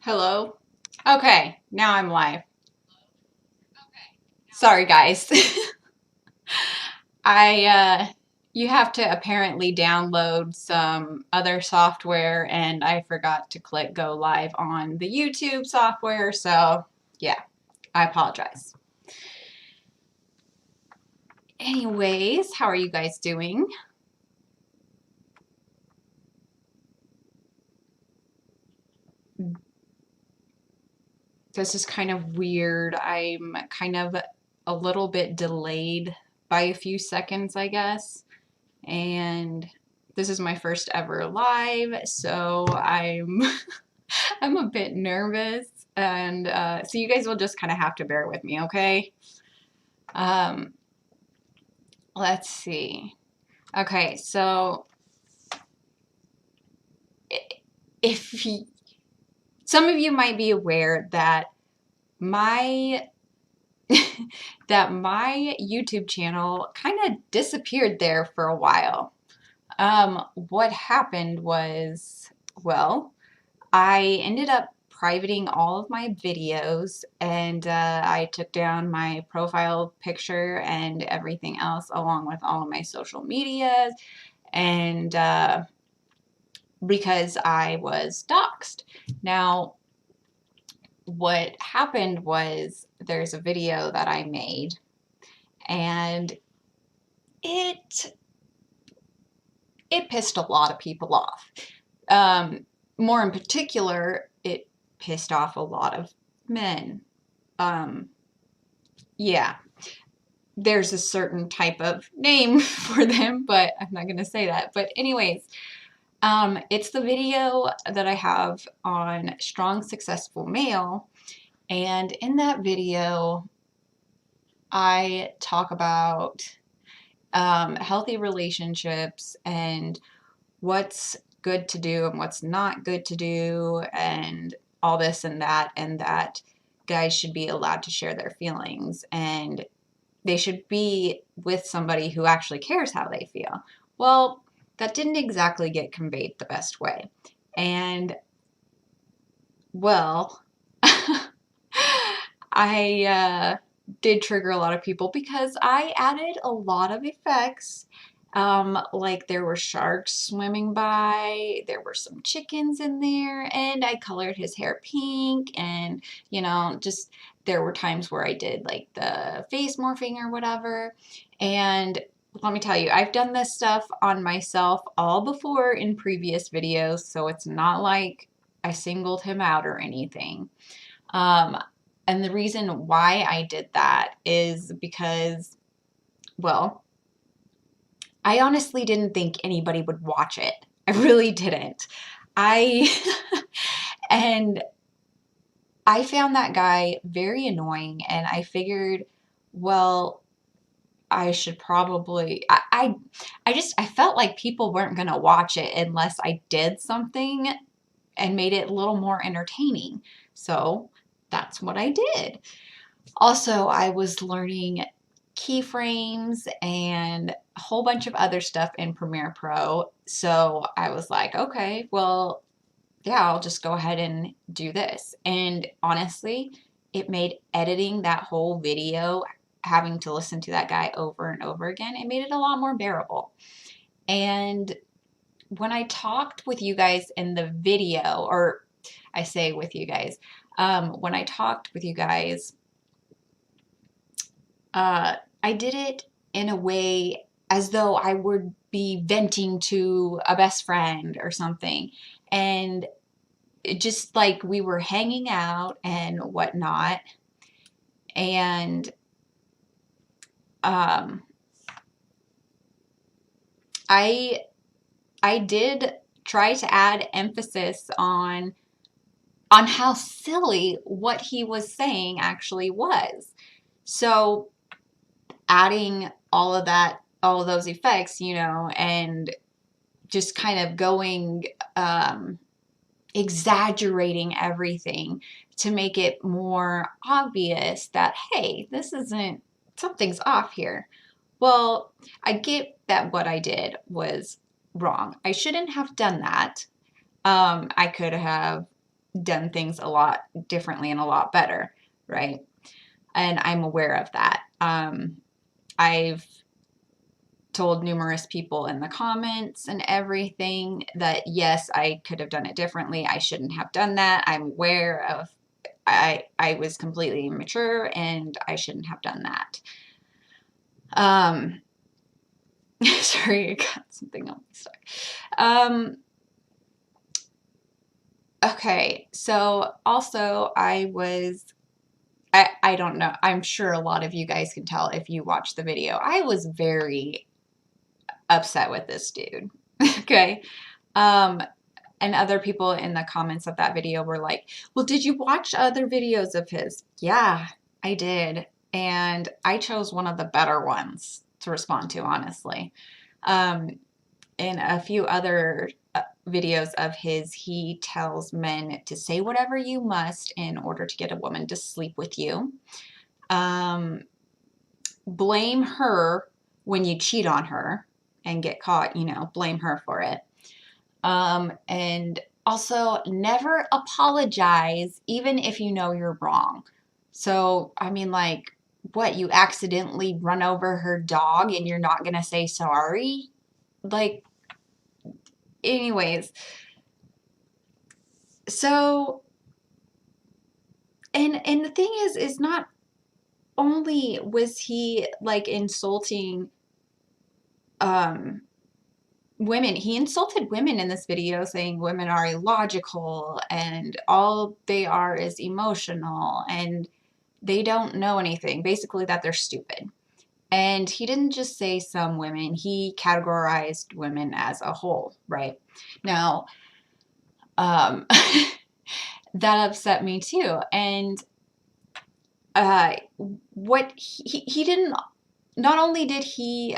Hello? Okay, now I'm live. Sorry, guys. I you have to apparently download some other software and I forgot to click go live on the YouTube software, so yeah, I apologize. Anyways, how are you guys doing? This is kind of weird. I'm kind of a little bit delayed by a few seconds, I guess. And this is my first ever live, so I'm I'm a bit nervous, and so you guys will just kind of have to bear with me, okay? Um, let's see. Okay, so if you, some of you might be aware that my that my YouTube channel kind of disappeared there for a while. What happened was, well, I ended up privating all of my videos and I took down my profile picture and everything else along with all of my social medias and because I was doxxed. Now, what happened was there's a video that I made and it it pissed a lot of people off. More in particular, it pissed off a lot of men. Um, yeah, there's a certain type of name for them, but I'm not going to say that. But anyways, it's the video that I have on Strong Successful Male. And in that video, I talk about healthy relationships and what's good to do and what's not good to do and all this and that guys should be allowed to share their feelings and they should be with somebody who actually cares how they feel. Well, that didn't exactly get conveyed the best way. And, well, I did trigger a lot of people because I added a lot of effects. Like there were sharks swimming by, there were some chickens in there, and I colored his hair pink, and just there were times where I did like the face morphing or whatever. And let me tell you, I've done this stuff on myself all before in previous videos, so it's not like I singled him out or anything. Um, and the reason why I did that is because, well, I honestly didn't think anybody would watch it. I really didn't. I and I found that guy very annoying and I figured, well, I should probably I felt like people weren't going to watch it unless I did something and made it a little more entertaining. So, that's what I did. Also, I was learning keyframes and a whole bunch of other stuff in Premiere Pro. So I was like, okay, well, yeah, I'll just go ahead and do this. And honestly, it made editing that whole video, having to listen to that guy over and over again, it made it a lot more bearable. And when I talked with you guys in the video, or I say with you guys, when I talked with you guys, I did it in a way as though I would be venting to a best friend or something. And it just like we were hanging out and whatnot. And um, I I did try to add emphasis on how silly what he was saying actually was. So adding all of that, all of those effects, and just kind of going, exaggerating everything to make it more obvious that, hey, this isn't, something's off here. Well, I get that what I did was wrong. I shouldn't have done that. I could have done things a lot differently and a lot better, right? And I'm aware of that. I've told numerous people in the comments and everything that yes, I could have done it differently. I shouldn't have done that. I'm aware of I was completely immature and I shouldn't have done that. Sorry, I got something on my stomach. Okay, so also I don't know. I'm sure a lot of you guys can tell if you watch the video. I was very upset with this dude. Okay. And other people in the comments of that video were like, well, did you watch other videos of his? Yeah, I did. And I chose one of the better ones to respond to, honestly. In a few other videos of his, he tells men to say whatever you must in order to get a woman to sleep with you. Blame her when you cheat on her and get caught, blame her for it. And also never apologize, even if you know you're wrong. So, I mean, like, what, you accidentally run over her dog and you're not going to say sorry? Like, anyways. So, and the thing is not only was he like insulting, women. He insulted women in this video, saying women are illogical and all they are is emotional and they don't know anything. Basically, that they're stupid. And he didn't just say some women, he categorized women as a whole, right? Now, that upset me too. And what he didn't, not only did he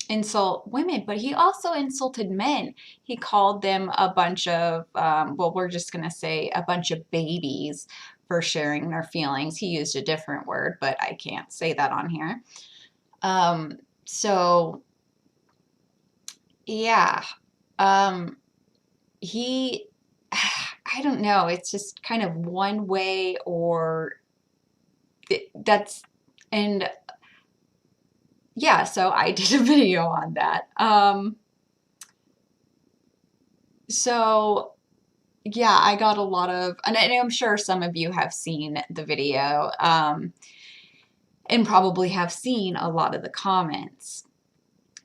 insult women, but he also insulted men. He called them a bunch of, well, we're just going to say a bunch of babies for sharing their feelings. He used a different word, but I can't say that on here. So, yeah, he, I don't know, it's just kind of one way or that's, and yeah, so I did a video on that. So yeah, I got a lot of, and I'm sure some of you have seen the video, and probably have seen a lot of the comments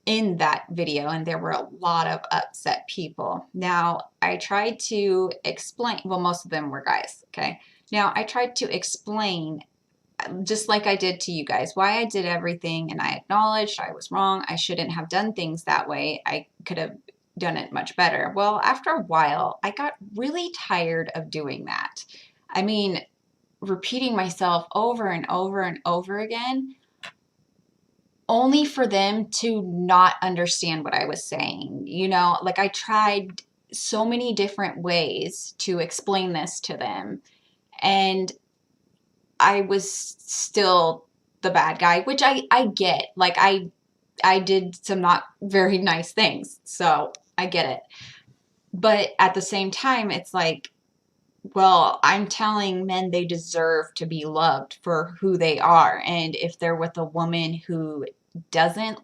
in that video, and there were a lot of upset people. Now, I tried to explain, well, most of them were guys, okay? Now, I tried to explain, just like I did to you guys, why I did everything, and I acknowledged I was wrong. I shouldn't have done things that way. I could have done it much better. Well, after a while, I got really tired of doing that. I mean, repeating myself over and over and over again, only for them to not understand what I was saying. Like I tried so many different ways to explain this to them, and I was still the bad guy, which I get. Like I did some not very nice things, so I get it. But at the same time, it's like, well, I'm telling men they deserve to be loved for who they are. And if they're with a woman who doesn't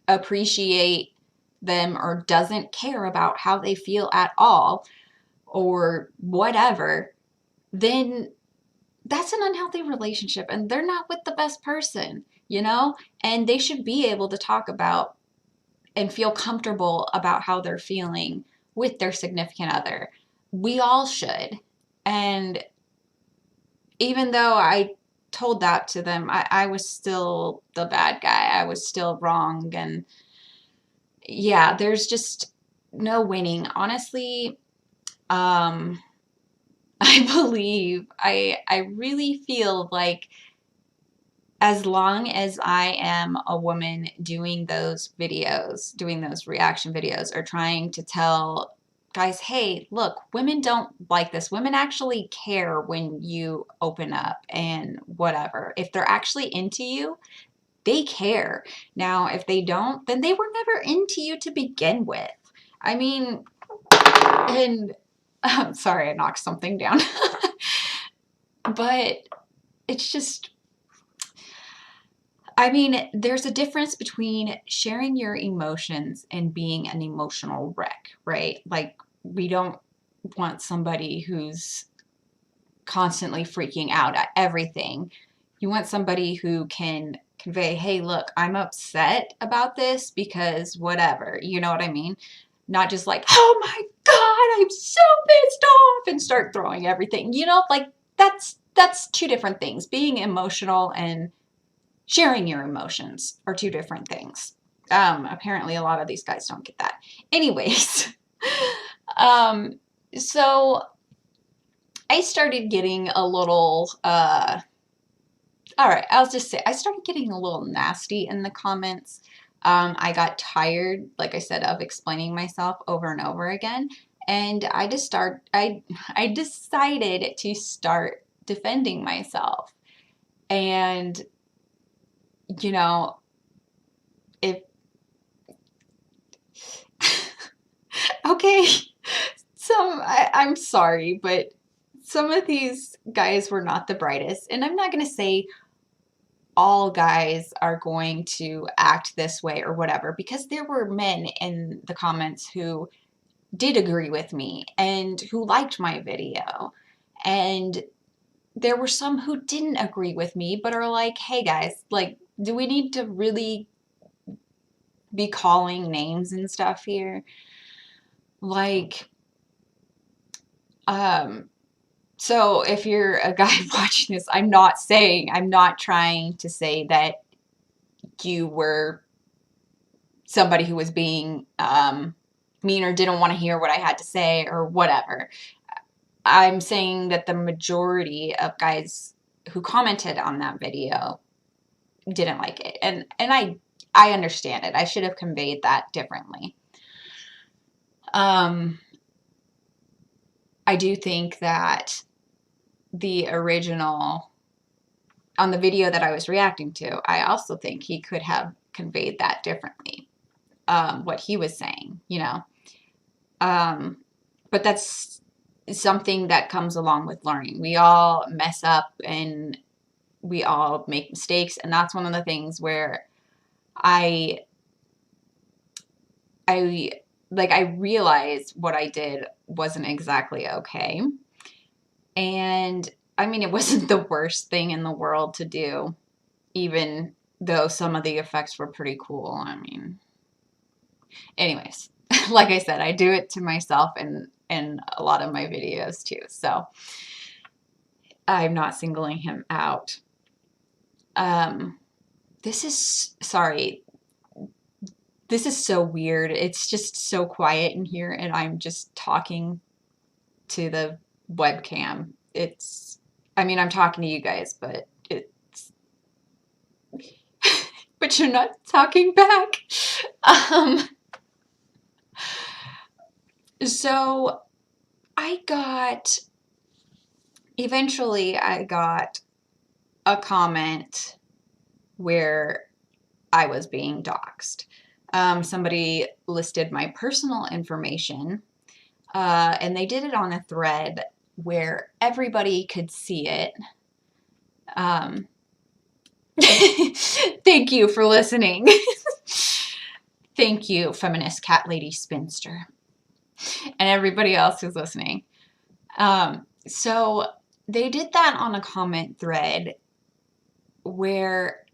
appreciate them or doesn't care about how they feel at all or whatever, then that's an unhealthy relationship and they're not with the best person, and they should be able to talk about and feel comfortable about how they're feeling with their significant other. We all should. And even though I told that to them, I was still the bad guy. I was still wrong. And yeah, there's just no winning. Honestly, I believe, I really feel like as long as I am a woman doing those videos, doing those reaction videos, or trying to tell guys, hey, look, women don't like this. Women actually care when you open up and whatever. If they're actually into you, they care. Now, if they don't, then they were never into you to begin with. I mean, and Sorry, I knocked something down. But it's just, I mean, there's a difference between sharing your emotions and being an emotional wreck, right? Like, we don't want somebody who's constantly freaking out at everything. You want somebody who can convey, hey, look, I'm upset about this because whatever, you know what I mean? Not just like, oh my God, I'm so pissed off and start throwing everything. You know, like that's two different things. Being emotional and sharing your emotions are two different things. Apparently a lot of these guys don't get that. Anyways, so I started getting a little, all right, I'll just say I started getting a little nasty in the comments. I got tired, like I said, of explaining myself over and over again. And I decided to start defending myself. And, you know, if, okay, I'm sorry, but some of these guys were not the brightest. And I'm not going to say all guys are going to act this way or whatever, because there were men in the comments who did agree with me and who liked my video. And there were some who didn't agree with me, but are like, hey guys, like, do we need to really be calling names and stuff here? Like, so if you're a guy watching this, I'm not trying to say that you were somebody who was being mean or didn't want to hear what I had to say or whatever. I'm saying that the majority of guys who commented on that video didn't like it. And I understand it. I should have conveyed that differently. I do think that the original, on the video that I was reacting to, I also think he could have conveyed that differently, what he was saying, you know. But that's something that comes along with learning. We all mess up and we all make mistakes, and that's one of the things where I realized what I did wasn't exactly okay. And I mean, it wasn't the worst thing in the world to do, even though some of the effects were pretty cool. I mean, anyways, like I said, I do it to myself and in a lot of my videos too. So I'm not singling him out. This is so weird. It's just so quiet in here and I'm just talking to the webcam. I mean, I'm talking to you guys, but but you're not talking back. So eventually I got a comment where I was being doxxed. Somebody listed my personal information, and they did it on a thread where everybody could see it. Thank you for listening. Thank you, feminist cat lady spinster, and everybody else who's listening. So they did that on a comment thread where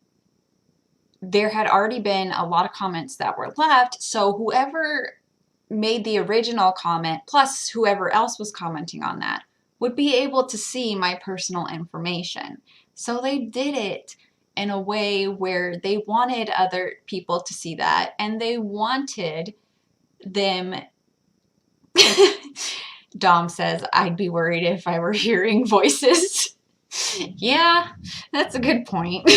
there had already been a lot of comments that were left. So whoever made the original comment, plus whoever else was commenting on that, would be able to see my personal information. So they did it in a way where they wanted other people to see that, and they wanted them. Dom says, I'd be worried if I were hearing voices. Yeah, that's a good point.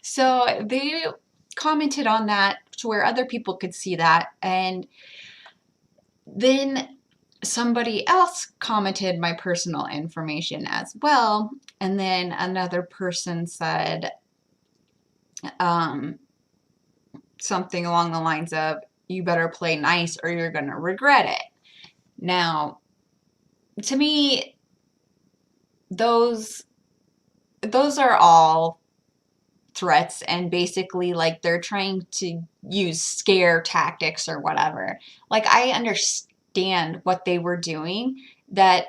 So they commented on that to where other people could see that, and then somebody else commented my personal information as well, and then another person said something along the lines of, you better play nice or you're gonna regret it. Now, to me, those those are all threats, and basically like they're trying to use scare tactics or whatever. Like, I understand what they were doing, that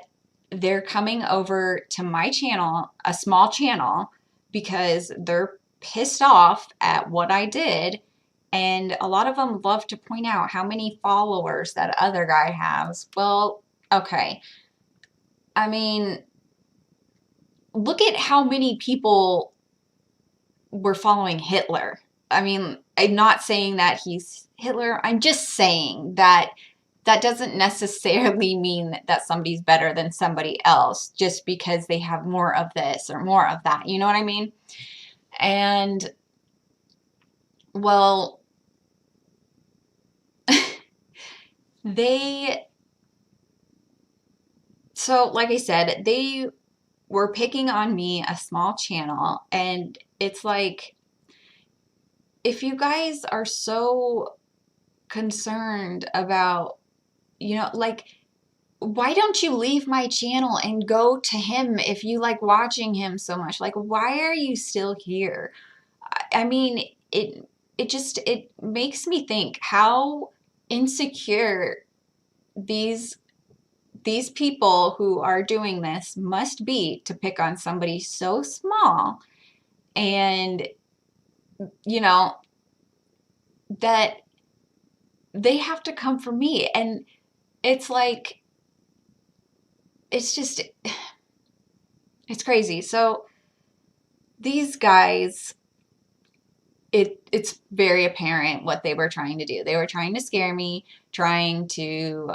they're coming over to my channel, a small channel, because they're pissed off at what I did. And a lot of them love to point out how many followers that other guy has. Well, okay. I mean, look at how many people were following Hitler. I mean, I'm not saying that he's Hitler. I'm just saying that that doesn't necessarily mean that somebody's better than somebody else just because they have more of this or more of that. You know what I mean? And, well, they, so like I said, they were picking on me, a small channel, and it's like, if you guys are so concerned about, like, why don't you leave my channel and go to him if you like watching him so much? Like, why are you still here? I mean, it makes me think how insecure these these people who are doing this must be to pick on somebody so small, and you know that they have to come for me. And it's like, it's just, it's crazy. So these guys, it's very apparent what they were trying to do. They were trying to scare me, trying to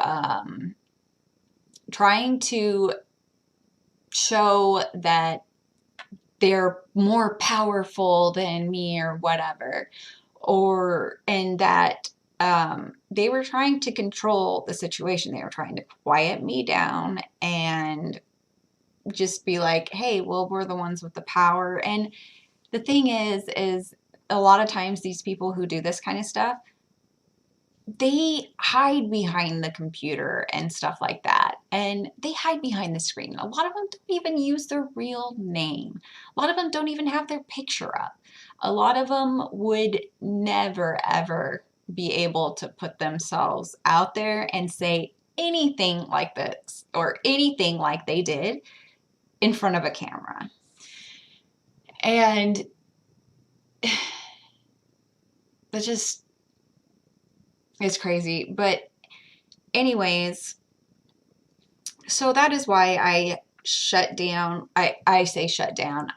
show that they're more powerful than me or whatever, and that they were trying to control the situation. They were trying to quiet me down and just be like, hey, well, we're the ones with the power. And the thing is a lot of times these people who do this kind of stuff, they hide behind the computer and stuff like that. And they hide behind the screen. A lot of them don't even use their real name. A lot of them don't even have their picture up. A lot of them would never, ever be able to put themselves out there and say anything like this or anything like they did in front of a camera. And it's just, it's crazy. But anyways, so that is why I shut down. I say shut down.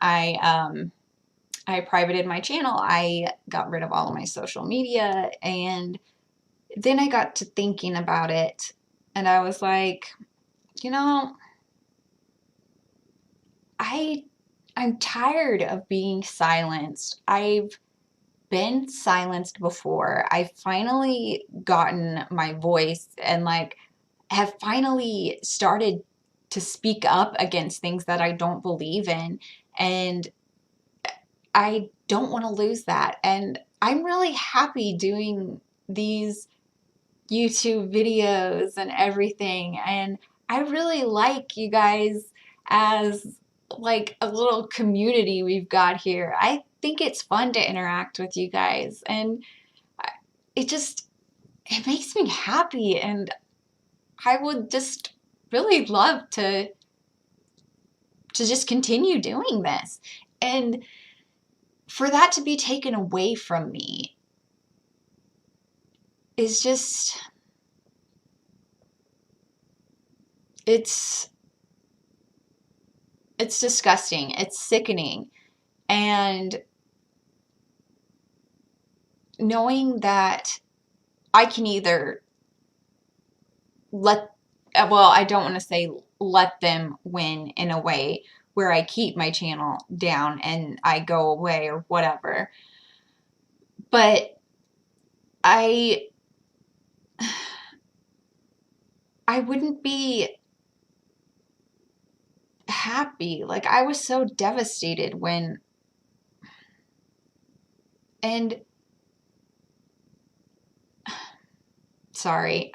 I privated my channel. I got rid of all of my social media, and then I got to thinking about it, and I was like, you know, I'm tired of being silenced. I've been silenced before. I've finally gotten my voice and like have finally started to speak up against things that I don't believe in. And I don't want to lose that. And I'm really happy doing these YouTube videos and everything. And I really like you guys as like a little community we've got here. I think it's fun to interact with you guys. And it just, it makes me happy. And I would just really love to just continue doing this. And for that to be taken away from me is just, it's it's disgusting. It's sickening. And knowing that I can either let, well, I don't want to say let them win in a way where I keep my channel down and I go away or whatever. But I I wouldn't be happy. Like, I was so devastated when, and sorry,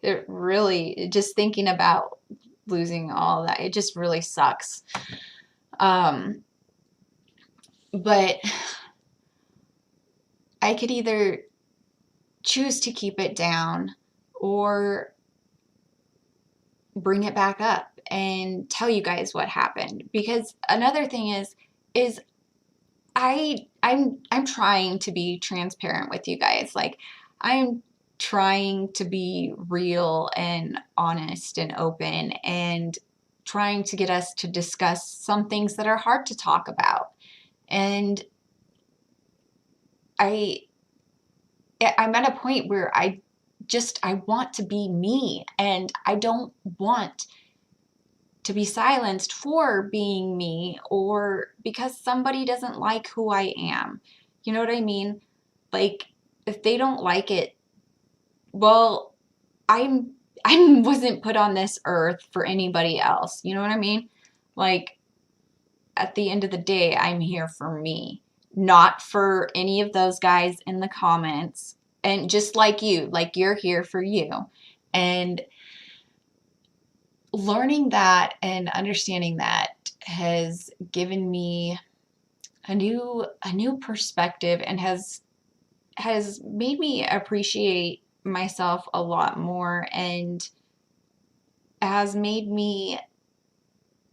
It really, just thinking about losing all of that, it just really sucks. But I could either choose to keep it down or bring it back up and tell you guys what happened. Because another thing is I'm trying to be transparent with you guys. Like, I'm trying to be real and honest and open, and trying to get us to discuss some things that are hard to talk about. And I I'm at a point where I want to be me, and I don't want to be silenced for being me, or because somebody doesn't like who I am. You know what I mean? Like, if they don't like it, well, I wasn't put on this earth for anybody else. You know what I mean? Like, at the end of the day, I'm here for me, not for any of those guys in the comments. And just like you, like, you're here for you. And learning that and understanding that has given me a new perspective, and has made me appreciate myself a lot more, and has made me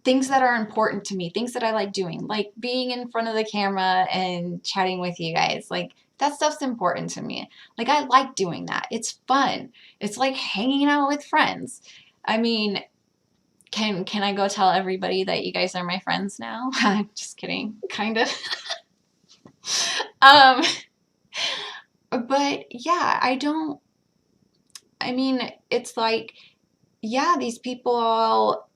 things that are important to me, things that I like doing, like being in front of the camera and chatting with you guys. Like, that stuff's important to me. Like, I like doing that. It's fun. It's like hanging out with friends. I mean, can I go tell everybody that you guys are my friends now? I'm just kidding, kind of. um, but yeah, I mean, it's like, yeah, these people all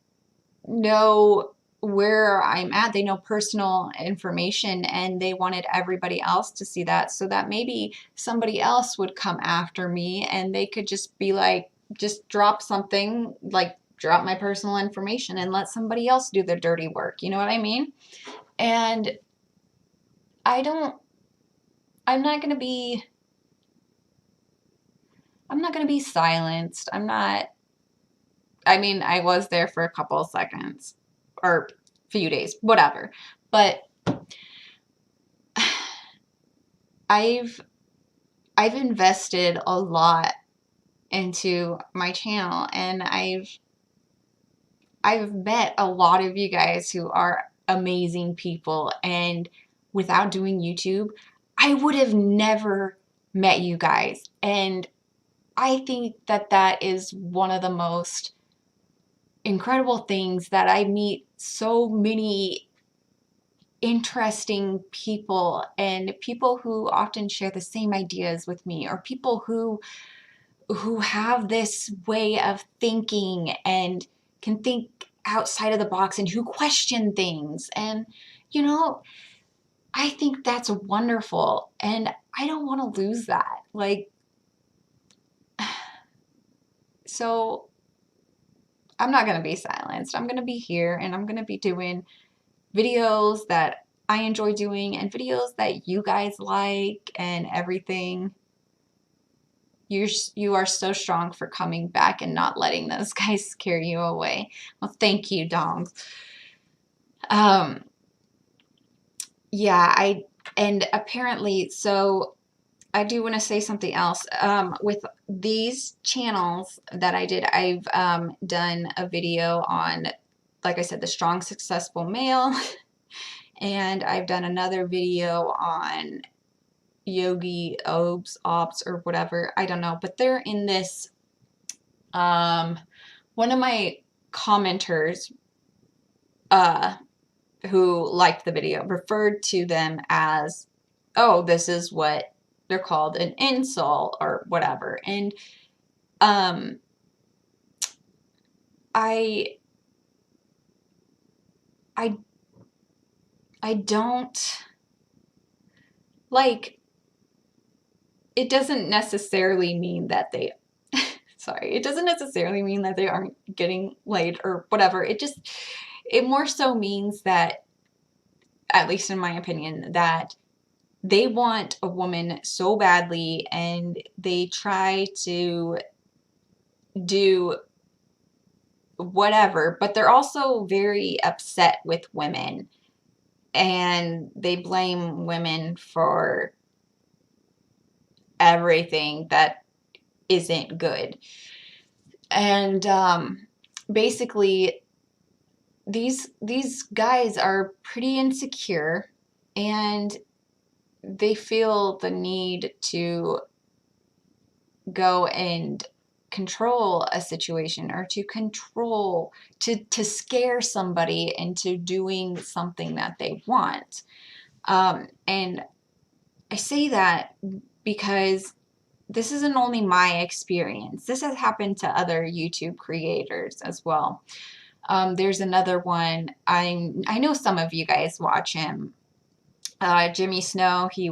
know where I'm at. They know personal information, and they wanted everybody else to see that, so that maybe somebody else would come after me, and they could just be like, just drop something, like drop my personal information and let somebody else do the dirty work. You know what I mean? And I don't, I'm not going to be, I'm not going to be silenced. I mean, I was there for a couple of seconds or few days, whatever. But I've invested a lot into my channel, and I've met a lot of you guys who are amazing people, and without doing YouTube, I would have never met you guys. And I think that that is one of the most incredible things, that I meet so many interesting people, and people who often share the same ideas with me, or people who have this way of thinking and can think outside of the box, and who question things. And you know, I think that's wonderful, and I don't want to lose that. Like, so I'm not going to be silenced. I'm going to be here, and I'm going to be doing videos that I enjoy doing, and videos that you guys like, and everything. You are so strong for coming back and not letting those guys scare you away. Well, thank you, Dongs. Yeah, and apparently, so I do want to say something else. With these channels that I did, I've done a video on, like I said, the strong, successful male, and I've done another video on Yogi Ops or whatever. I don't know, but they're in this. One of my commenters, who liked the video, referred to them as, oh, this is what they're called, an insult or whatever. And I don't, like, it doesn't necessarily mean that they sorry, it doesn't necessarily mean that they aren't getting laid or whatever. It more so means that, at least in my opinion, that they want a woman so badly, and they try to do whatever, but they're also very upset with women, and they blame women for everything that isn't good. And basically, these guys are pretty insecure, and they feel the need to go and control a situation, or to scare somebody into doing something that they want. And I say that because this isn't only my experience. This has happened to other YouTube creators as well. There's another one. I know some of you guys watch him. Jimmy Snow. He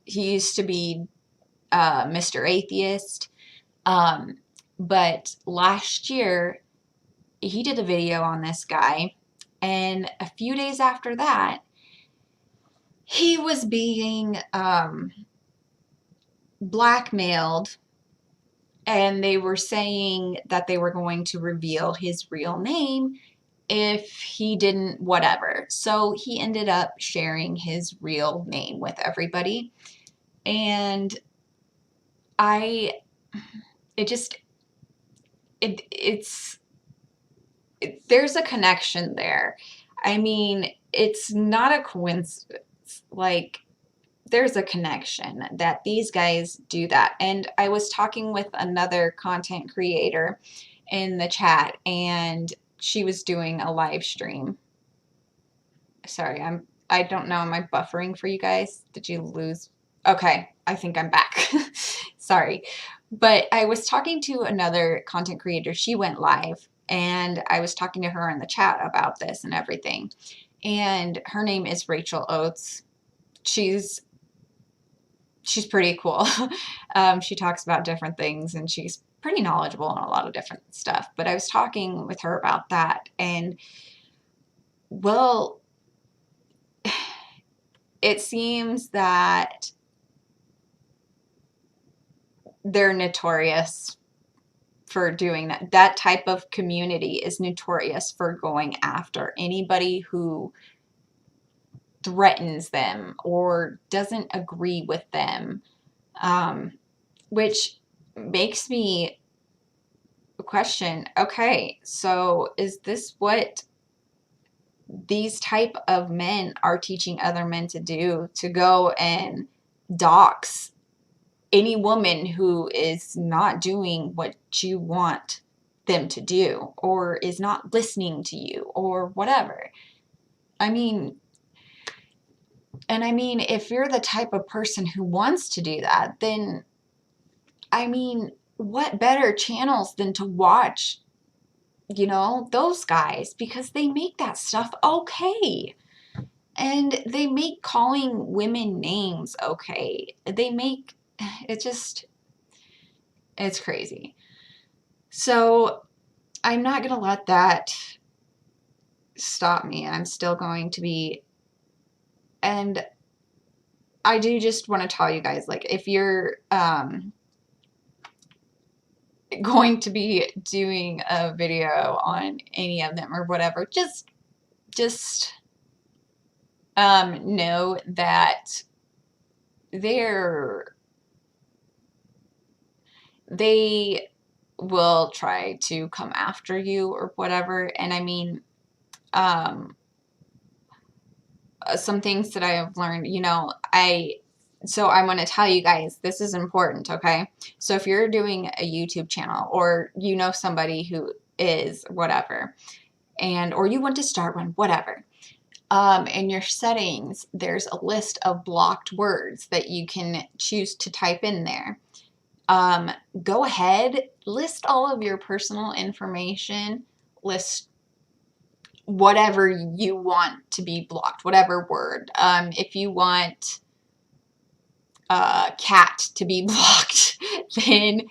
used to be Mr. Atheist. But last year he did a video on this guy, and a few days after that, he was being blackmailed, and they were saying that they were going to reveal his real name if he didn't whatever. So he ended up sharing his real name with everybody. And I it just it's there's a connection there. I mean, it's not a coincidence. Like, there's a connection that these guys do that. And I was talking with another content creator in the chat, and she was doing a live stream. Sorry, I don't know, am I buffering for you guys? Did you lose? Okay, I think I'm back. Sorry. But I was talking to another content creator. She went live, and I was talking to her in the chat about this and everything. And her name is Rachel Oates. She's pretty cool. She talks about different things, and she's pretty knowledgeable on a lot of different stuff. But I was talking with her about that, and well, it seems that they're notorious for doing that. That type of community is notorious for going after anybody who threatens them or doesn't agree with them, which makes me question, okay, so is this what these type of men are teaching other men to do, to go and dox any woman who is not doing what you want them to do, or is not listening to you, or whatever? I mean, if you're the type of person who wants to do that, then, I mean, what better channels than to watch, those guys, because they make that stuff okay. And they make calling women names okay. It's crazy. So I'm not going to let that stop me. I'm still going to be, and I do just want to tell you guys, like, if you're going to be doing a video on any of them or whatever, just know that they will try to come after you or whatever. And I mean, some things that I have learned, so I'm going to tell you guys, this is important, okay? So if you're doing a YouTube channel, or somebody who is whatever, or you want to start one, whatever, in your settings, there's a list of blocked words that you can choose to type in there. Go ahead, list all of your personal information, list whatever you want to be blocked, whatever word. If you want cat to be blocked, then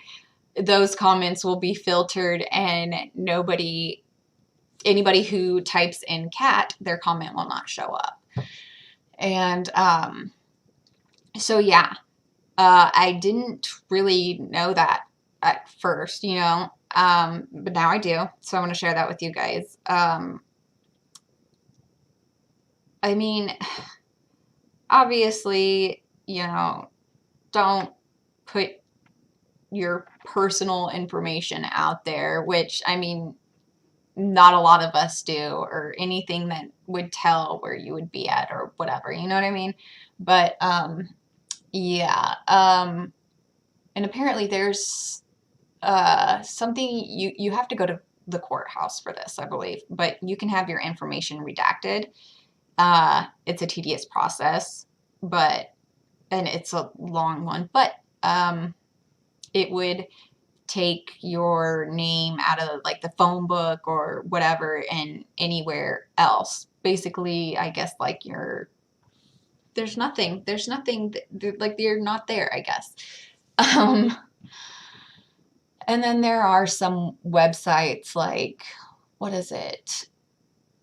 those comments will be filtered, and anybody who types in cat, their comment will not show up. And so yeah, I didn't really know that at first, But now I do, so I want to share that with you guys. I mean, obviously, don't put your personal information out there, which, I mean, not a lot of us do, or anything that would tell where you would be at or whatever, you know what I mean? But, yeah, and apparently there's, something you have to go to the courthouse for this, I believe, but you can have your information redacted. It's a tedious process, and it's a long one, but, it would take your name out of like the phone book or whatever and anywhere else. Basically, I guess like there's nothing like you're not there, I guess. Um, and then there are some websites like, what is it?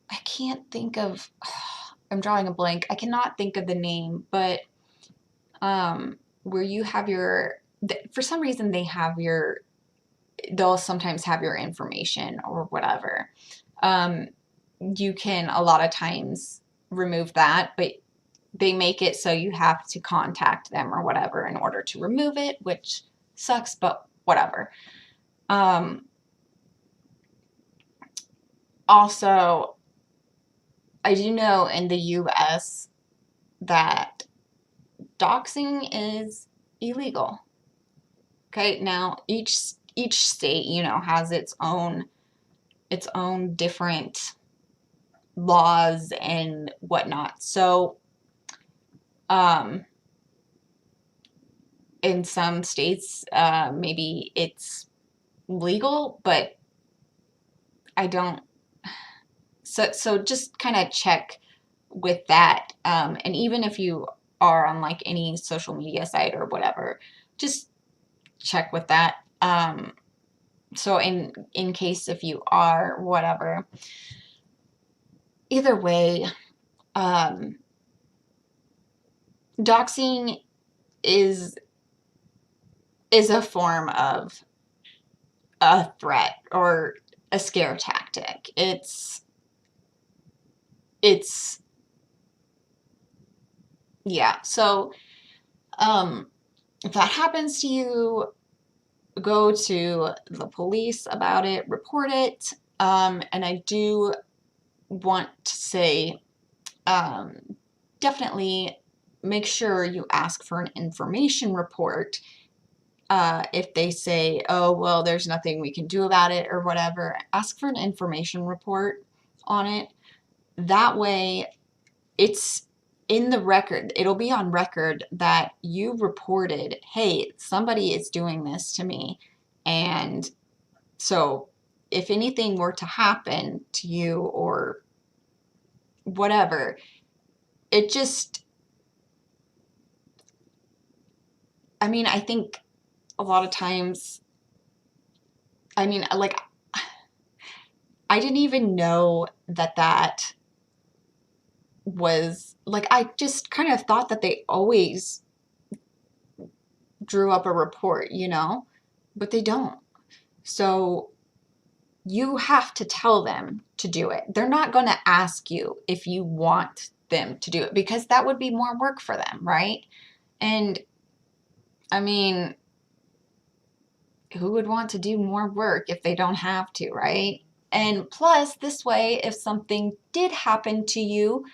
I can't think of, I'm drawing a blank. I cannot think of the name, but where you have for some reason they'll sometimes have your information or whatever. You can a lot of times remove that, but they make it so you have to contact them or whatever in order to remove it, which sucks, but whatever. Also, I do know in the US that doxing is illegal. Okay, now each state, has its own different laws and whatnot. So, in some states, maybe it's legal, but I don't. So just kind of check with that. And even if you are on like any social media site or whatever, just check with that. So in case if you are whatever, either way, doxing is a form of a threat or a scare tactic. It's yeah. So if that happens to you, go to the police about it, report it. And I do want to say, definitely make sure you ask for an information report. If they say, oh, well, there's nothing we can do about it or whatever, ask for an information report on it. That way, it's in the record. It'll be on record that you reported, hey, somebody is doing this to me. And so if anything were to happen to you or whatever, it just, I mean, I think a lot of times, I mean, like, I didn't even know that was, like, I just kind of thought that they always drew up a report, but they don't. So you have to tell them to do it. They're not going to ask you if you want them to do it because that would be more work for them, right? And I mean, who would want to do more work if they don't have to, right? And plus, this way, if something did happen to you,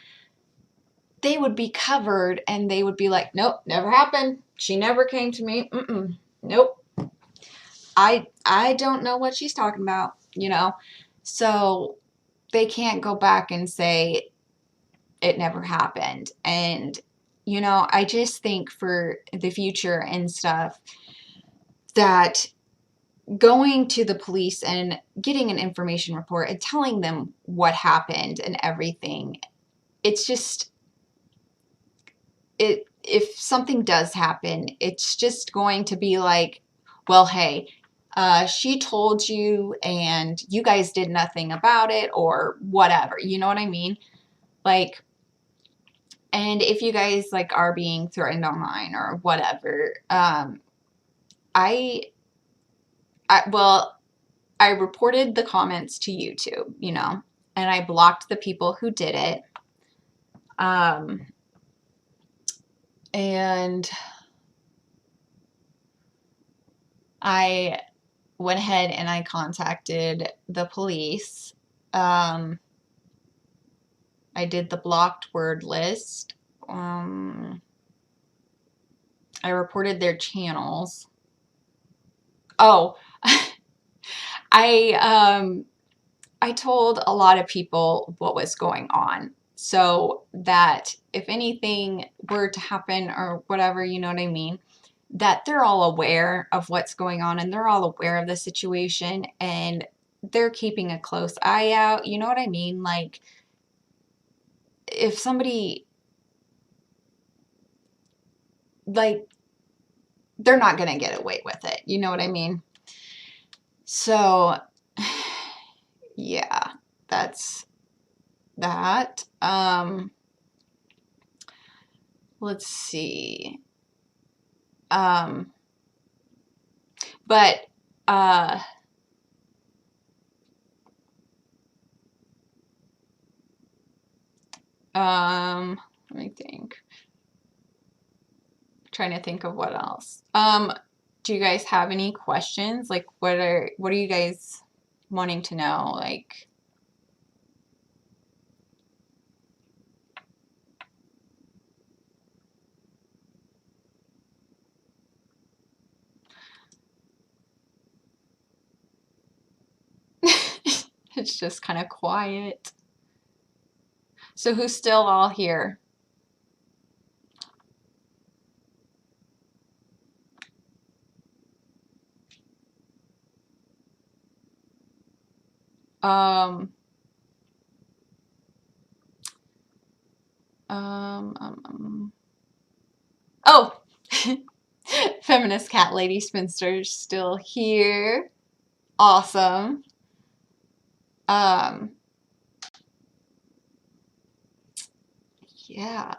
they would be covered and they would be like, nope, never happened. She never came to me. Nope. I don't know what she's talking about, So they can't go back and say it never happened. And, I just think for the future and stuff that going to the police and getting an information report and telling them what happened and everything, it's just, if something does happen, it's just going to be like, well, hey, she told you and you guys did nothing about it or whatever. You know what I mean? Like, and if you guys like are being threatened online or whatever, I well, I reported the comments to YouTube, you know, and I blocked the people who did it. And I went ahead and I contacted the police. I did the blocked word list. I reported their channels. Oh, I I told a lot of people what was going on so that if anything were to happen or whatever, you know what I mean, that they're all aware of what's going on and they're all aware of the situation and they're keeping a close eye out. You know what I mean? Like, if somebody, like, they're not going to get away with it. You know what I mean? So, yeah, that's that. Let's see. But let me think. Trying to think of what else. Do you guys have any questions? Like, what are you guys wanting to know? Like, it's just kind of quiet. So who's still all here? Um, oh, feminist cat lady spinster's still here. Awesome. Um, yeah.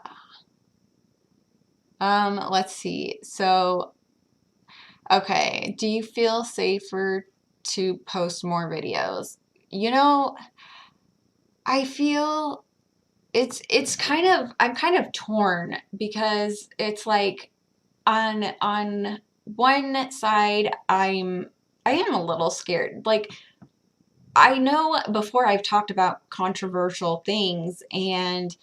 Let's see. So, okay, do you feel safer to post more videos? You know, I feel it's kind of, I'm kind of torn because it's like on one side I am a little scared. Like, I know before I've talked about controversial things and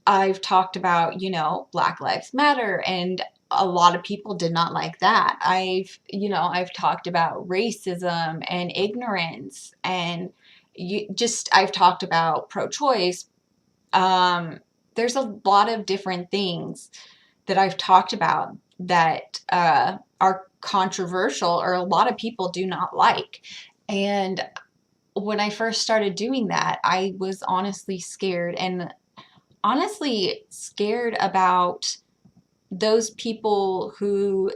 I've talked about, you know, Black Lives Matter, and a lot of people did not like that. I've talked about racism and ignorance, and I've talked about pro-choice. There's a lot of different things that I've talked about that are controversial or a lot of people do not like. And when I first started doing that, I was honestly scared, and honestly scared about those people who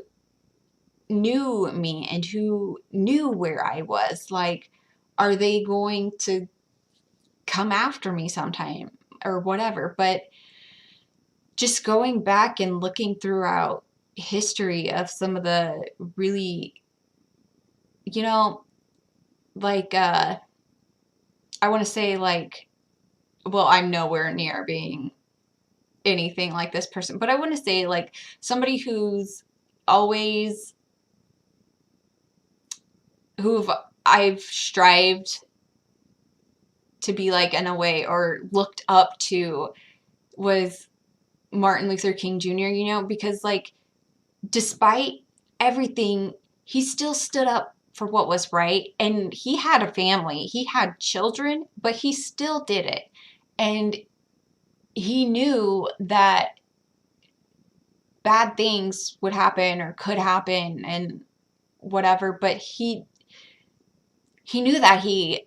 knew me and who knew where I was. Like, are they going to come after me sometime or whatever? But just going back and looking throughout history of some of the really, you know, like, I want to say, like, well, I'm nowhere near being anything like this person, but I want to say, like, somebody who's always, who I've strived to be like in a way or looked up to was Martin Luther King Jr., you know, because, like, despite everything, he still stood up for what was right. And he had a family, he had children, but he still did it. And he knew that bad things would happen or could happen and whatever, but he knew that he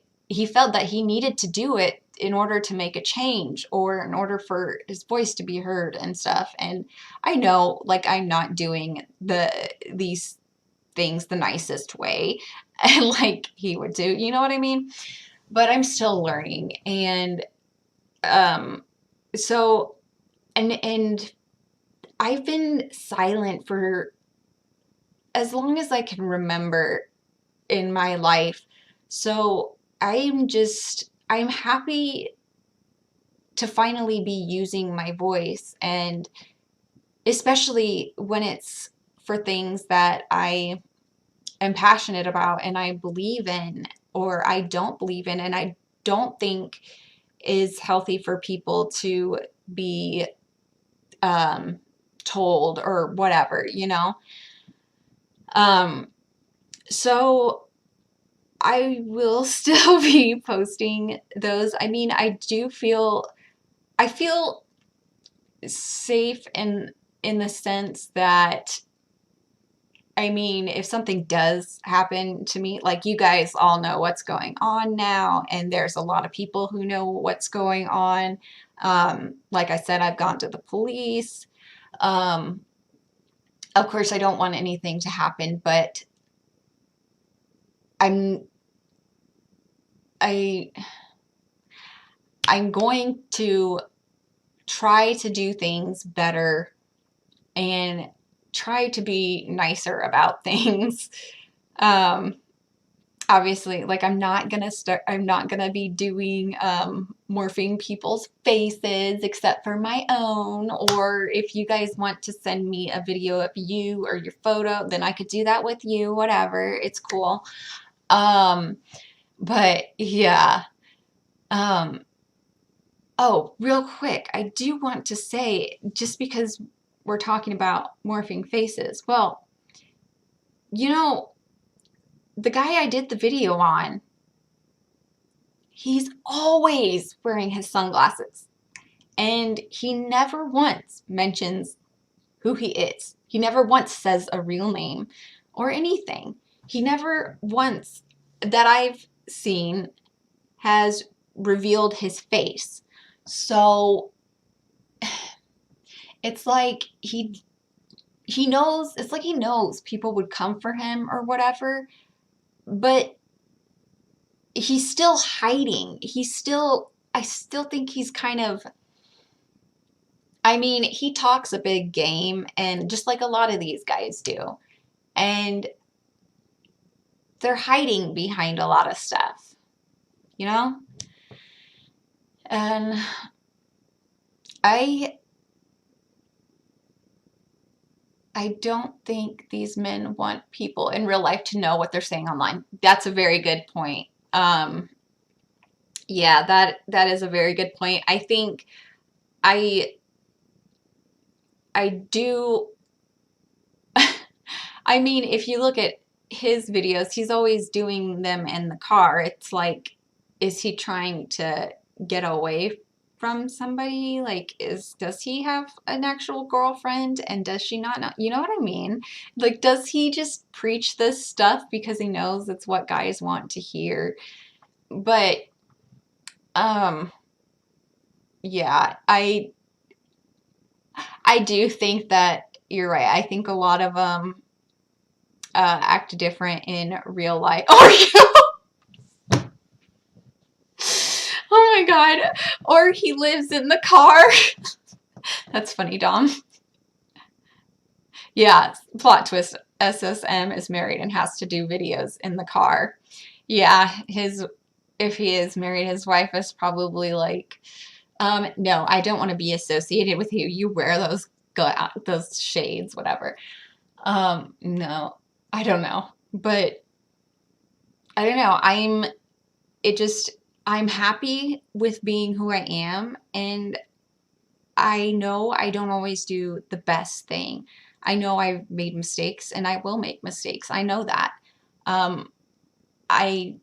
felt that he needed to do it in order to make a change or in order for his voice to be heard and stuff. And I know, like, I'm not doing these things the nicest way and like he would do, you know what I mean? But I'm still learning. And so and I've been silent for as long as I can remember in my life, So I'm happy to finally be using my voice, and especially when it's for things that I am passionate about and I believe in, or I don't believe in, and I don't think is healthy for people to be um, told or whatever, you know? Um, so I will still be posting those. I mean, I feel safe in the sense that, I mean, if something does happen to me, like you guys all know what's going on now, and there's a lot of people who know what's going on. Like I said, I've gone to the police. Um, of course, I don't want anything to happen, but I'm I I'm going to try to do things better and try to be nicer about things. Um, Obviously, like I'm not gonna be doing morphing people's faces except for my own, or if you guys want to send me a video of you or your photo, then I could do that with you, whatever, it's cool. Um, but yeah. Um, oh, real quick, I do want to say, just because we're talking about morphing faces, well, you know, the guy I did the video on, he's always wearing his sunglasses, and he never once mentions who he is. He never once says a real name or anything. He never once, that I've seen, has revealed his face. So it's like he knows, it's like he knows people would come for him or whatever, but he's still hiding. I still think he's kind of, I mean, he talks a big game, and just like a lot of these guys do. And they're hiding behind a lot of stuff, you know? And I I don't think these men want people in real life to know what they're saying online. That's a very good point. Yeah, that is a very good point. I think I I do I mean, if you look at his videos, he's always doing them in the car. It's like, is he trying to get away from somebody? Like, does he have an actual girlfriend, and does she not know? You know what I mean? Like, does he just preach this stuff because he knows it's what guys want to hear? But um yeah, I do think that you're right. I think a lot of them act different in real life. Oh my God. Or he lives in the car. That's funny, Dom. Yeah, plot twist. SSM is married and has to do videos in the car. Yeah, if he is married, his wife is probably like, no, I don't want to be associated with you. You wear those shades, whatever. No, I don't know. But I don't know. It just, I'm happy with being who I am, and I know I don't always do the best thing. I know I've made mistakes, and I will make mistakes. I know that. Um, I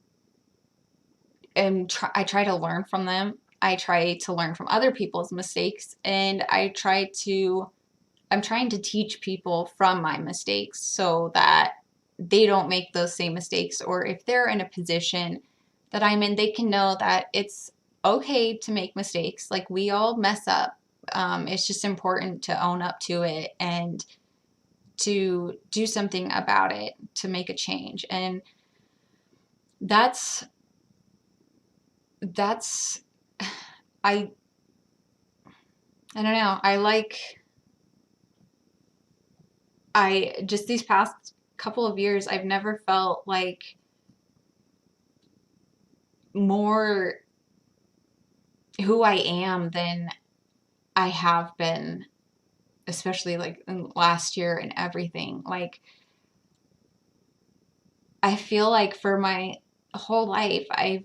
I try to learn from them. I try to learn from other people's mistakes, and I'm trying to teach people from my mistakes so that they don't make those same mistakes, or if they're in a position that I'm in, they can know that it's okay to make mistakes. Like, we all mess up. It's just important to own up to it and to do something about it to make a change. And that's that's I I don't know. I just, these past couple of years, I've never felt like more who I am than I have been, especially like in last year and everything. Like, I feel like for my whole life, I've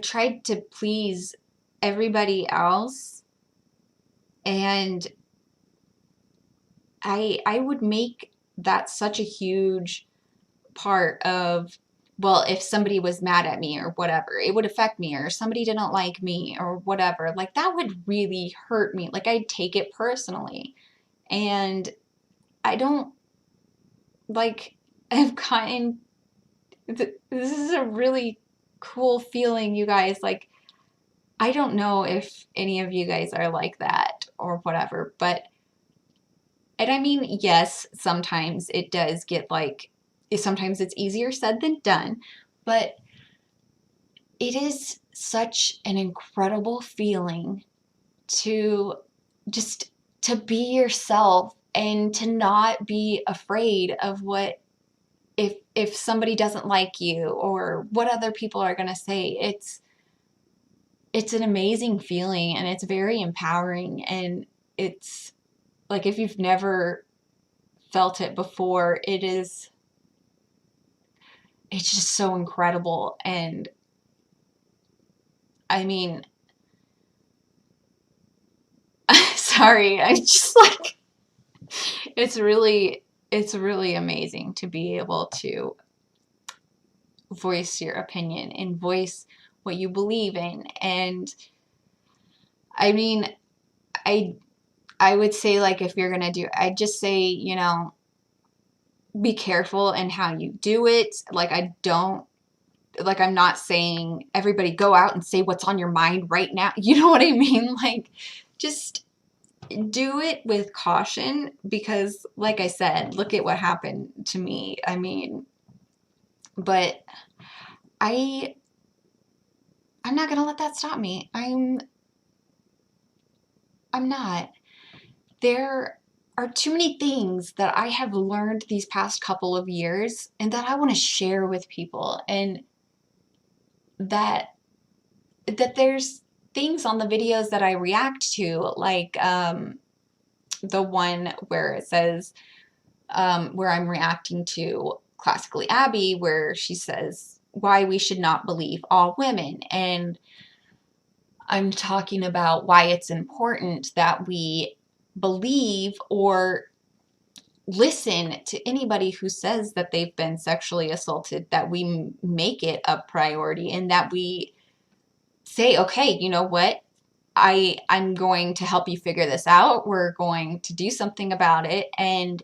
tried to please everybody else, and I would make that such a huge part of, well, if somebody was mad at me or whatever, it would affect me, or somebody didn't like me or whatever. Like, that would really hurt me. Like, I'd take it personally. And I don't like, I've gotten, this is a really cool feeling, you guys. Like, I don't know if any of you guys are like that or whatever, but, and I mean, yes, sometimes it does get like, sometimes it's easier said than done, but it is such an incredible feeling to just to be yourself and to not be afraid of what, if somebody doesn't like you or what other people are going to say. It's an amazing feeling, and it's very empowering, and it's like, if you've never felt it before, it's just so incredible. And I mean, sorry, I just like, it's really amazing to be able to voice your opinion and voice what you believe in. And I mean, I I would say, like, if you're gonna do, I'd just say, be careful in how you do it. Like, I don't, like, I'm not saying everybody go out and say what's on your mind right now. You know what I mean? Like, just do it with caution, because like I said, look at what happened to me. I mean, but I I'm not gonna let that stop me. I'm not. There are too many things that I have learned these past couple of years and that I want to share with people, and that there's things on the videos that I react to, like the one where it says, where I'm reacting to Classically Abby, where she says why we should not believe all women. And I'm talking about why it's important that we believe or listen to anybody who says that they've been sexually assaulted, that we make it a priority, and that we say, okay, you know what? I'm going to help you figure this out. We're going to do something about it. And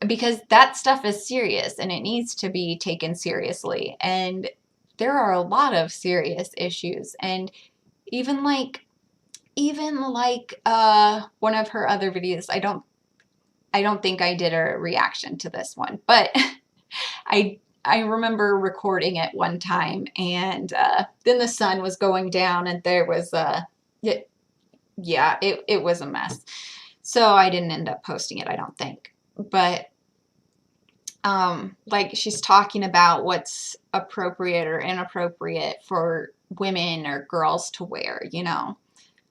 because that stuff is serious and it needs to be taken seriously. And there are a lot of serious issues. And even like one of her other videos, I don't think I did a reaction to this one, but I remember recording it one time, and then the sun was going down, and there was it was a mess. So I didn't end up posting it, I don't think. But like, she's talking about what's appropriate or inappropriate for women or girls to wear,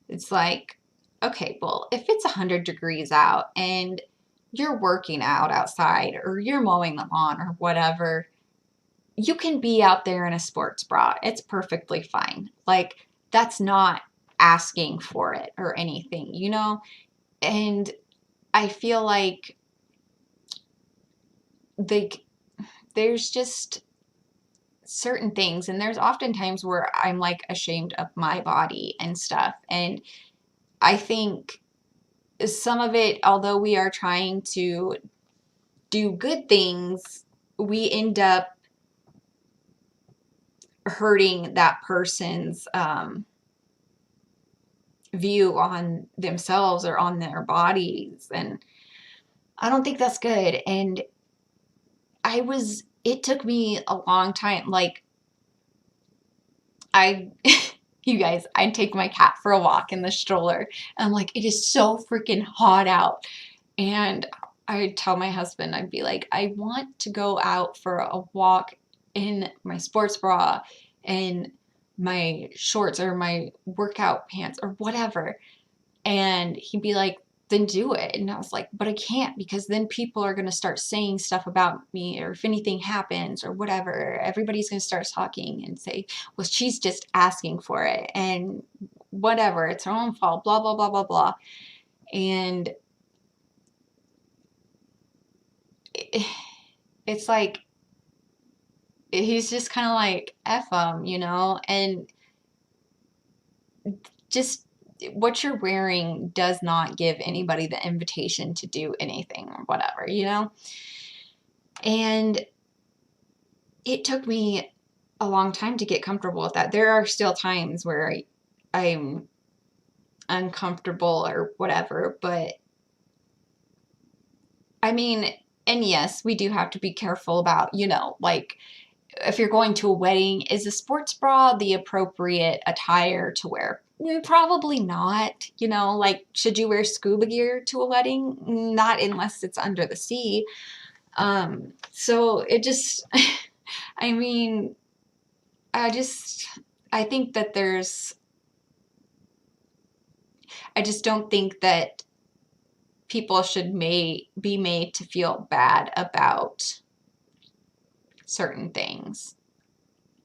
It's like, okay, well, if it's 100 degrees out and you're working out outside or you're mowing the lawn or whatever, you can be out there in a sports bra. It's perfectly fine. Like, that's not asking for it or anything. And I feel like there's just certain things, and there's often times where I'm like ashamed of my body and stuff. And I think some of it, although we are trying to do good things, we end up hurting that person's view on themselves or on their bodies. And I don't think that's good. And it took me a long time. Like, you guys, I'd take my cat for a walk in the stroller, and I'm like, it is so freaking hot out. And I tell my husband, I'd be like, I want to go out for a walk in my sports bra and my shorts or my workout pants or whatever. And he'd be like, then do it. And I was like, but I can't, because then people are going to start saying stuff about me, or if anything happens or whatever, everybody's going to start talking and say, well, she's just asking for it and whatever, it's her own fault, blah, blah, blah, blah, blah. And it's like, he's just kind of like, F them, you know, and just what you're wearing does not give anybody the invitation to do anything or whatever, you know? And it took me a long time to get comfortable with that. There are still times where I'm uncomfortable or whatever, but I mean, and yes, we do have to be careful about, you know, like if you're going to a wedding, is a sports bra the appropriate attire to wear? Probably not. You know, like, should you wear scuba gear to a wedding? Not unless it's under the sea. So it just, I mean, I think that I just don't think that people should be made to feel bad about certain things,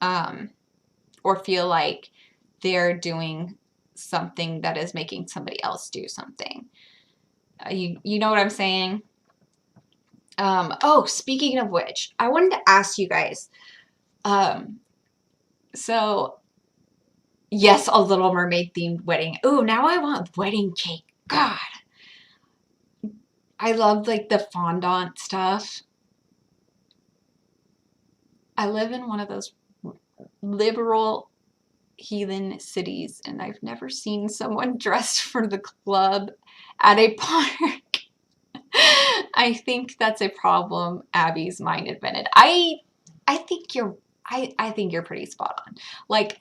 or feel like they're doing something that is making somebody else do something. You know what I'm saying? Oh, speaking of which, I wanted to ask you guys. So yes, a Little Mermaid themed wedding. Ooh, now I want wedding cake. God, I love like the fondant stuff. I live in one of those liberal heathen cities, and I've never seen someone dressed for the club at a park. I think that's a problem Abby's mind invented. I think I think you're pretty spot on. Like,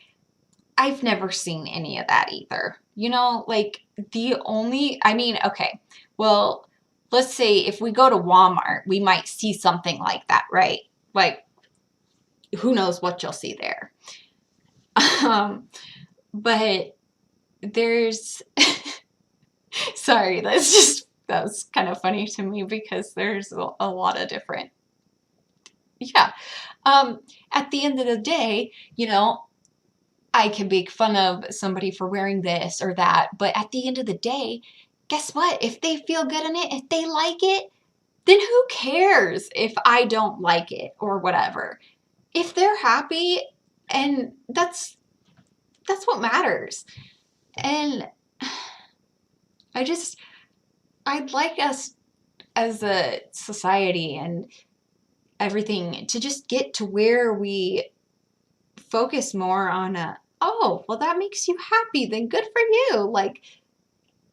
I've never seen any of that either. You know, like I mean, okay, well, let's say if we go to Walmart, we might see something like that, right? Like, who knows what you'll see there. Um, but there's, sorry, that was kind of funny to me because there's a lot of different, yeah. At the end of the day, you know, I can make fun of somebody for wearing this or that, but at the end of the day, guess what? If they feel good in it, if they like it, then who cares if I don't like it or whatever? If they're happy, and that's what matters. And I'd like us as a society and everything to just get to where we focus more on oh, well, that makes you happy, then good for you. Like,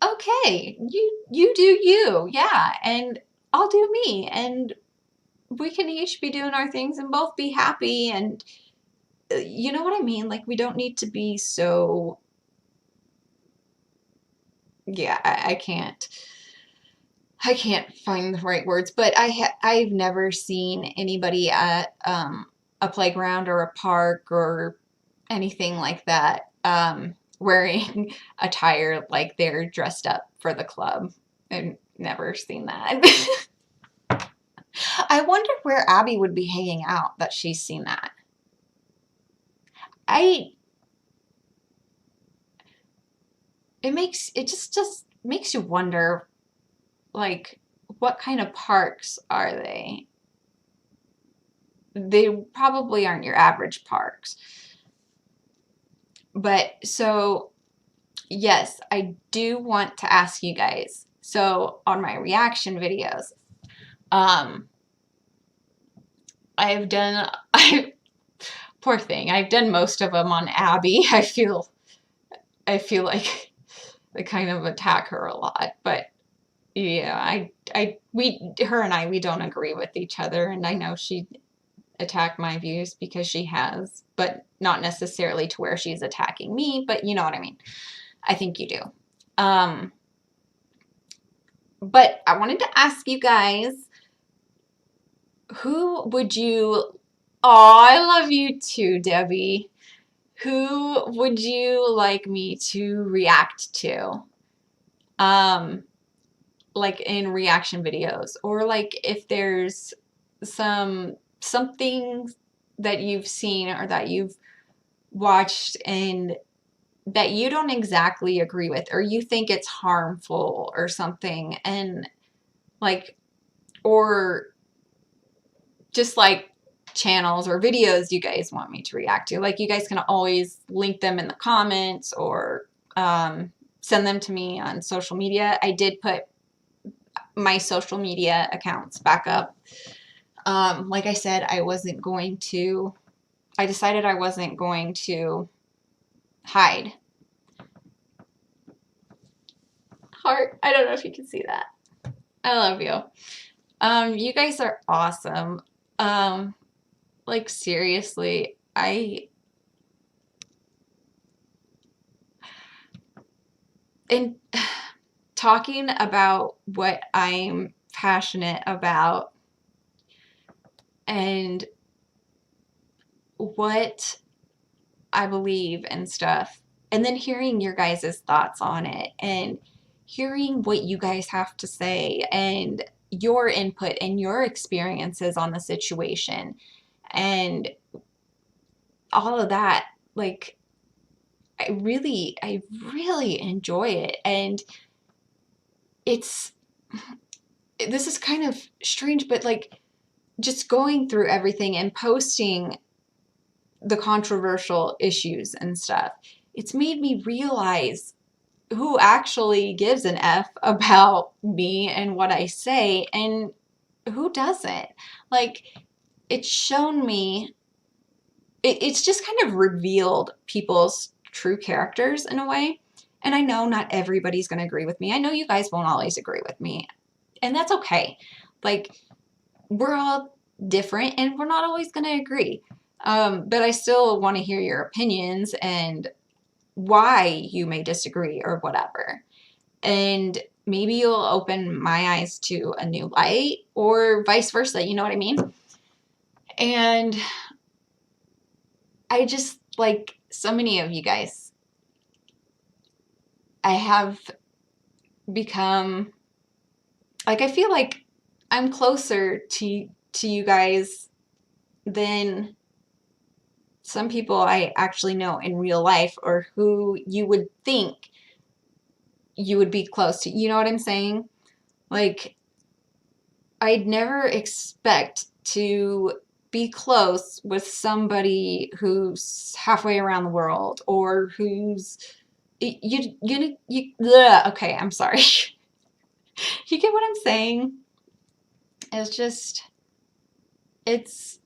okay, you do you, yeah, and I'll do me, and we can each be doing our things and both be happy, and you know what I mean? Like, we don't need to be so, yeah, I can't find the right words, but I've never seen anybody at a playground or a park or anything like that wearing attire like they're dressed up for the club. I've never seen that. I wonder where Abby would be hanging out that she's seen that. I it just makes you wonder, like, what kind of parks are they? They probably aren't your average parks. But so, yes, I do want to ask you guys. So on my reaction videos, I've done, poor thing, I've done most of them on Abby. I feel like I kind of attack her a lot, but yeah, her and I, we don't agree with each other, and I know she attacked my views because she has, but not necessarily to where she's attacking me, but you know what I mean. I think you do. But I wanted to ask you guys, who would you, oh, I love you too, Debbie. Who would you like me to react to? Um, like in reaction videos, or like if there's something that you've seen or that you've watched and that you don't exactly agree with, or you think it's harmful or something, and like, or just like channels or videos you guys want me to react to. Like, you guys can always link them in the comments, or send them to me on social media. I did put my social media accounts back up. Like I said, I decided I wasn't going to hide. Heart, I don't know if you can see that. I love you. You guys are awesome. Like, seriously, in talking about what I'm passionate about and what I believe and stuff, and then hearing your guys' thoughts on it, and hearing what you guys have to say, and your input and your experiences on the situation, and all of that, like, I really enjoy it. And it's, this is kind of strange, but like, just going through everything and posting the controversial issues and stuff, it's made me realize who actually gives an F about me and what I say, and who doesn't. Like, it's shown me, it's just kind of revealed people's true characters in a way. And I know not everybody's going to agree with me. I know you guys won't always agree with me, and that's okay. Like, we're all different and we're not always going to agree. But I still want to hear your opinions and why you may disagree or whatever. And maybe you'll open my eyes to a new light, or vice versa. You know what I mean? And I just, like, so many of you guys, I have become, like, I feel like I'm closer to you guys than some people I actually know in real life, or who you would think you would be close to. You know what I'm saying? Like, I'd never expect to be close with somebody who's halfway around the world, or who's, bleh, okay, I'm sorry. You get what I'm saying? It's just, it's,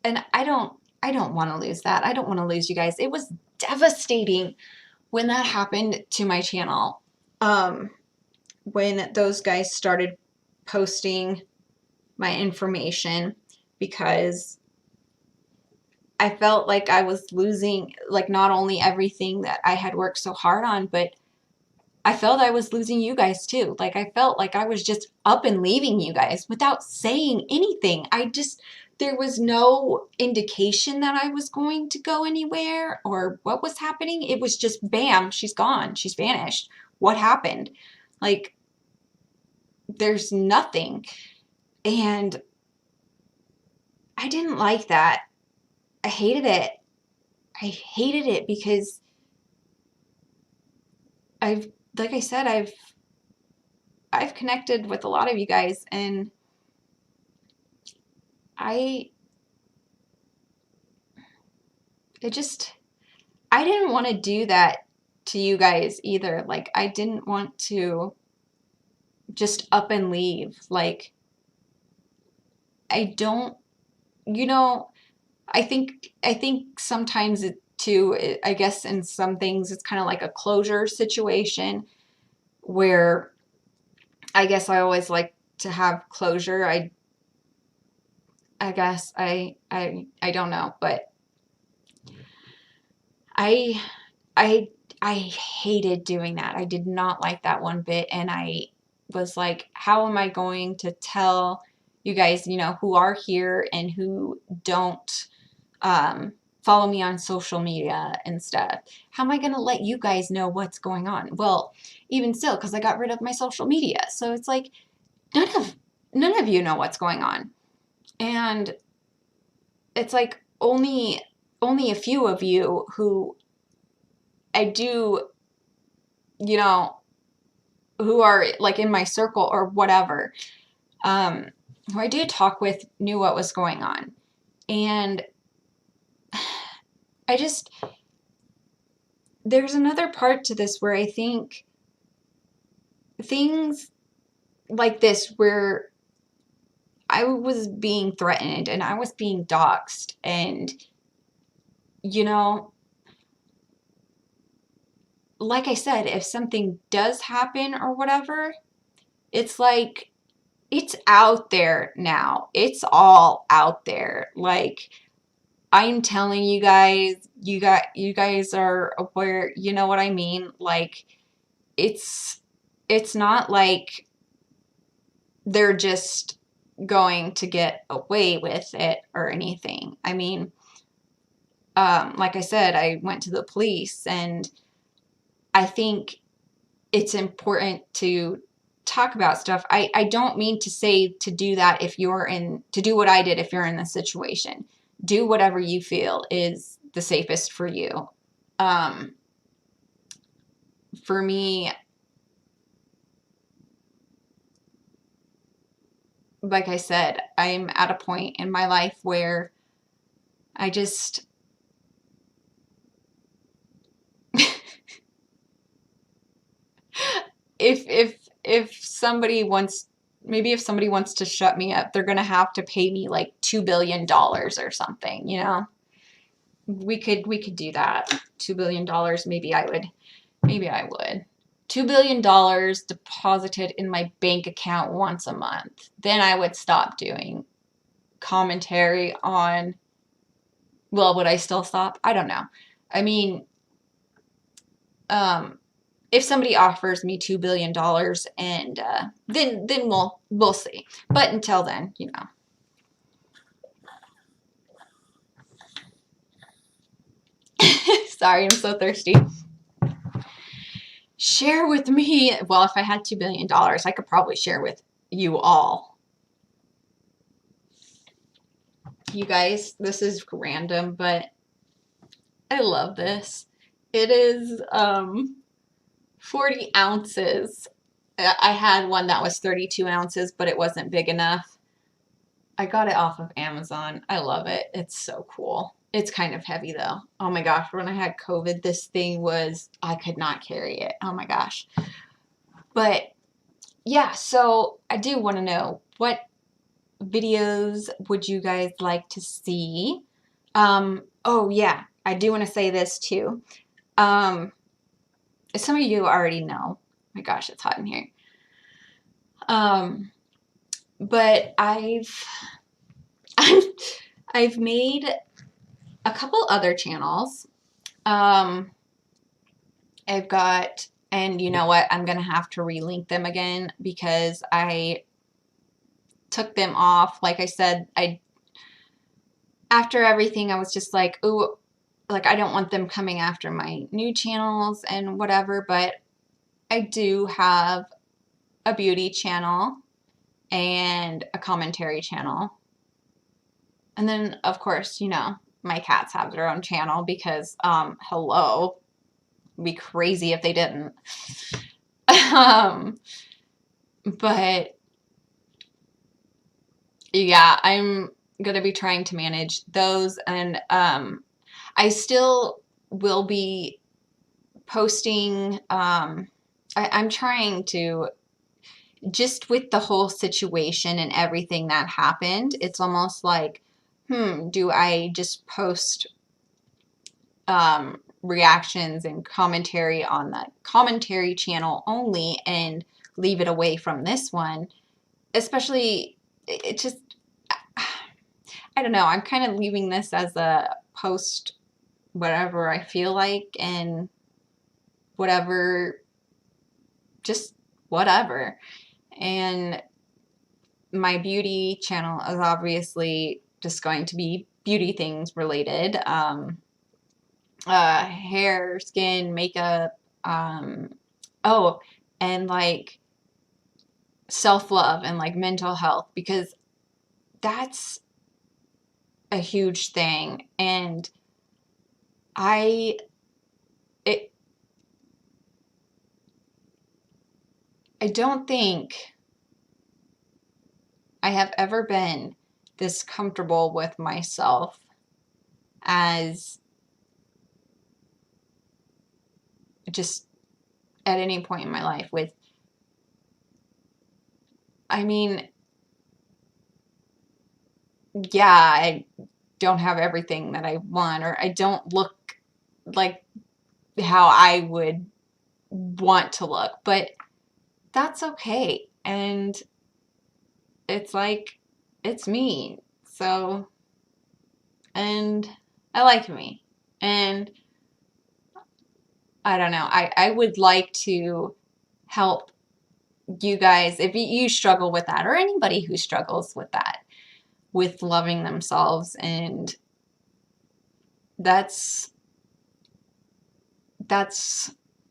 and I don't want to lose that. I don't want to lose you guys. It was devastating when that happened to my channel. When those guys started posting my information, because I felt like I was losing, like, not only everything that I had worked so hard on, but I felt I was losing you guys too. Like, I felt like I was just up and leaving you guys without saying anything. There was no indication that I was going to go anywhere or what was happening. It was just bam, she's gone. She's vanished. What happened? Like, there's nothing. And I didn't like that. I hated it. I hated it because like I said, I've connected with a lot of you guys, and I it just I didn't want to do that to you guys either. Like, I didn't want to just up and leave. Like, I don't, you know, I think sometimes it too, I guess in some things it's kind of like a closure situation, where I guess I always like to have closure. I guess I don't know, but I I I hated doing that. I did not like that one bit. And I was like, how am I going to tell you guys, who are here and who don't follow me on social media and stuff? How am I going to let you guys know what's going on? Well, even still, because I got rid of my social media. So it's like, none of you know what's going on. And it's like only a few of you who I do, you know, who are like in my circle or whatever, who I do talk with knew what was going on. And I just, there's another part to this where I think things like this, where I was being threatened and I was being doxxed, and, like I said, if something does happen or whatever, it's like, it's out there now. It's all out there. Like, I'm telling you guys, you guys are aware, you know what I mean? Like, it's not like they're just going to get away with it or anything. I mean, like I said, I went to the police, and I think it's important to talk about stuff. I don't mean to say to do that if you're to do what I did if you're in this situation. Do whatever you feel is the safest for you. For me, like I said, I'm at a point in my life where I just if somebody wants, maybe if somebody wants to shut me up, they're gonna have to pay me like $2 billion or something, We could do that. $2 billion, maybe I would. $2 billion deposited in my bank account once a month. Then I would stop doing commentary on, well, would I still stop? I don't know. I mean, if somebody offers me $2 billion, and then we'll see. But until then, Sorry, I'm so thirsty. Share with me. Well, if I had $2 billion, I could probably share with you all. You guys, this is random, but I love this. It is 40 ounces. I had one that was 32 ounces, but it wasn't big enough. I got it off of Amazon. I love it. It's so cool. It's kind of heavy though. Oh my gosh, when I had COVID, this thing I could not carry it. Oh my gosh. But yeah, so I do want to know, what videos would you guys like to see? Oh yeah, I do want to say this too. Some of you already know. My gosh, it's hot in here. But I've made a couple other channels. I've got, and you know what? I'm gonna have to relink them again because I took them off. Like I said, after everything, I was just like, ooh, like I don't want them coming after my new channels and whatever. But I do have a beauty channel and a commentary channel. And then, of course, my cats have their own channel because, hello, it'd be crazy if they didn't. But yeah, I'm going to be trying to manage those, and I still will be posting. I'm trying to, just with the whole situation and everything that happened, it's almost like, do I just post reactions and commentary on the commentary channel only and leave it away from this one? Especially, it just, I don't know, I'm kind of leaving this as a post whatever I feel like, and whatever, just whatever. And my beauty channel is obviously just going to be beauty things related. Hair, skin, makeup, oh, and like self-love and like mental health, because that's a huge thing. And I it I don't think I have ever been this comfortable with myself as just at any point in my life. With, I mean, yeah, I don't have everything that I want, or I don't look like how I would want to look, but that's okay. And it's like, it's me. So, and I like me. And I don't know, I would like to help you guys if you struggle with that, or anybody who struggles with that, with loving themselves. And that's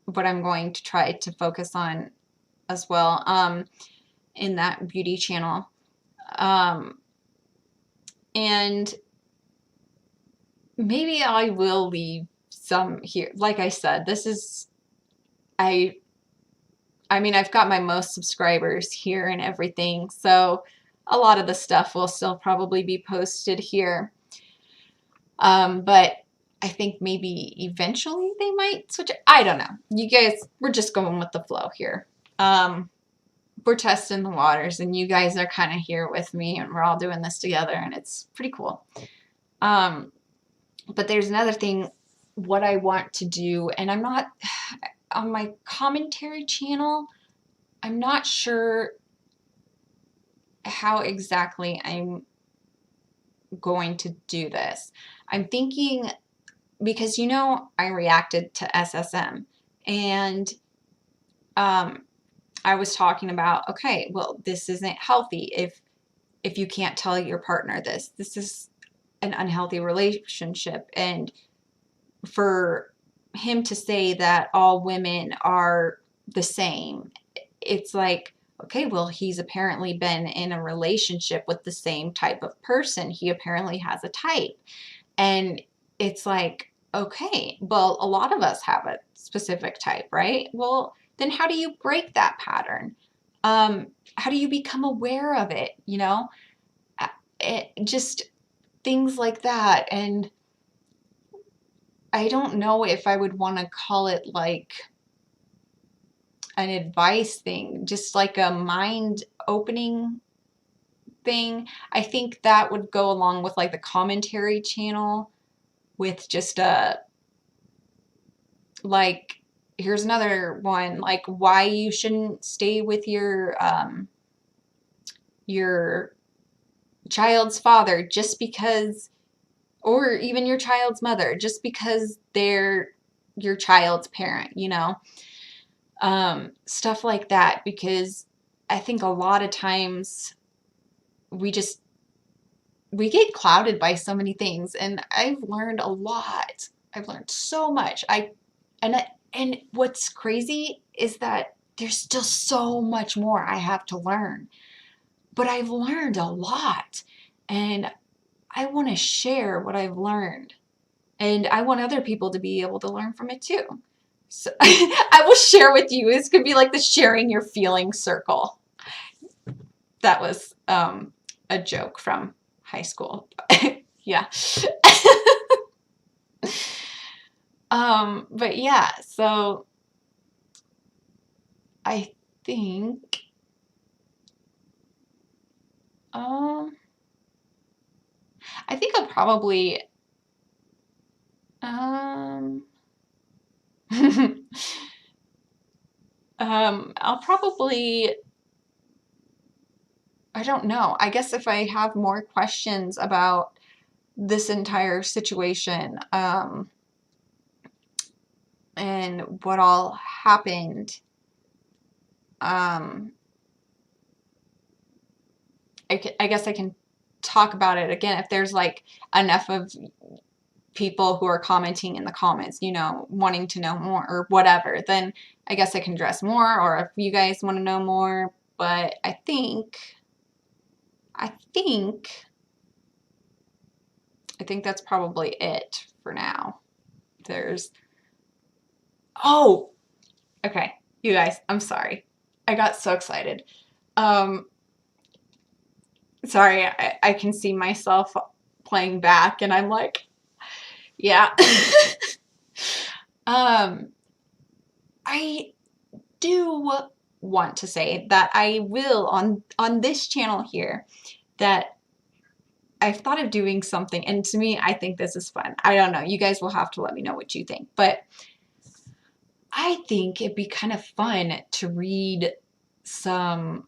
what I'm going to try to focus on as well, in that beauty channel. And maybe I will leave some here. Like I said, this is, I mean, I've got my most subscribers here and everything, so a lot of the stuff will still probably be posted here. But I think maybe eventually they might switch it. I don't know. You guys, we're just going with the flow here. We're testing the waters, and you guys are kind of here with me, and we're all doing this together, and it's pretty cool. But there's another thing, what I want to do, and I'm not, on my commentary channel, I'm not sure how exactly I'm going to do this. I'm thinking, because you know I reacted to SSM, and I was talking about, okay, well, this isn't healthy if you can't tell your partner this. This is an unhealthy relationship. And for him to say that all women are the same, it's like, okay, well, he's apparently been in a relationship with the same type of person. He apparently has a type. And it's like, okay, well, a lot of us have a specific type, right? Well, then how do you break that pattern? How do you become aware of it? You know, just things like that. And I don't know if I would want to call it like an advice thing, just like a mind opening thing. I think that would go along with like the commentary channel, with just a, like, here's another one, like why you shouldn't stay with your child's father just because, or even your child's mother, just because they're your child's parent, you know, stuff like that. Because I think a lot of times we get clouded by so many things, and I've learned a lot. I've learned so much. And what's crazy is that there's still so much more I have to learn. But I've learned a lot, and I want to share what I've learned. And I want other people to be able to learn from it too. So I will share with you. This could be like the sharing your feelings circle. That was a joke from high school. Yeah. But yeah, so I think I think I'll probably I'll probably, I don't know. I guess if I have more questions about this entire situation, and what all happened. Um, I guess I can talk about it again if there's like enough of people who are commenting in the comments, you know, wanting to know more or whatever, then I guess I can address more, or if you guys want to know more. But I think that's probably it for now. There's, oh, okay, you guys, I'm sorry. I got so excited. Um, sorry, I can see myself playing back and I'm like, yeah. um, I do want to say that I will on this channel here that I've thought of doing something, and to me, I think this is fun. I don't know. You guys will have to let me know what you think, but I think it'd be kind of fun to read some,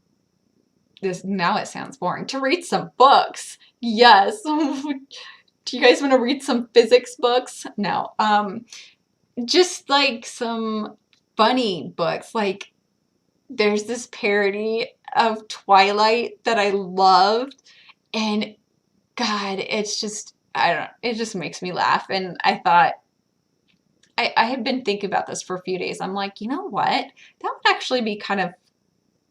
this, now it sounds boring, to read some books. Yes. Do you guys want to read some physics books? No. Just like some funny books. Like there's this parody of Twilight that I loved, and God, it's just, I don't know, it just makes me laugh. And I thought, I had been thinking about this for a few days. I'm like, you know what? That would actually be kind of,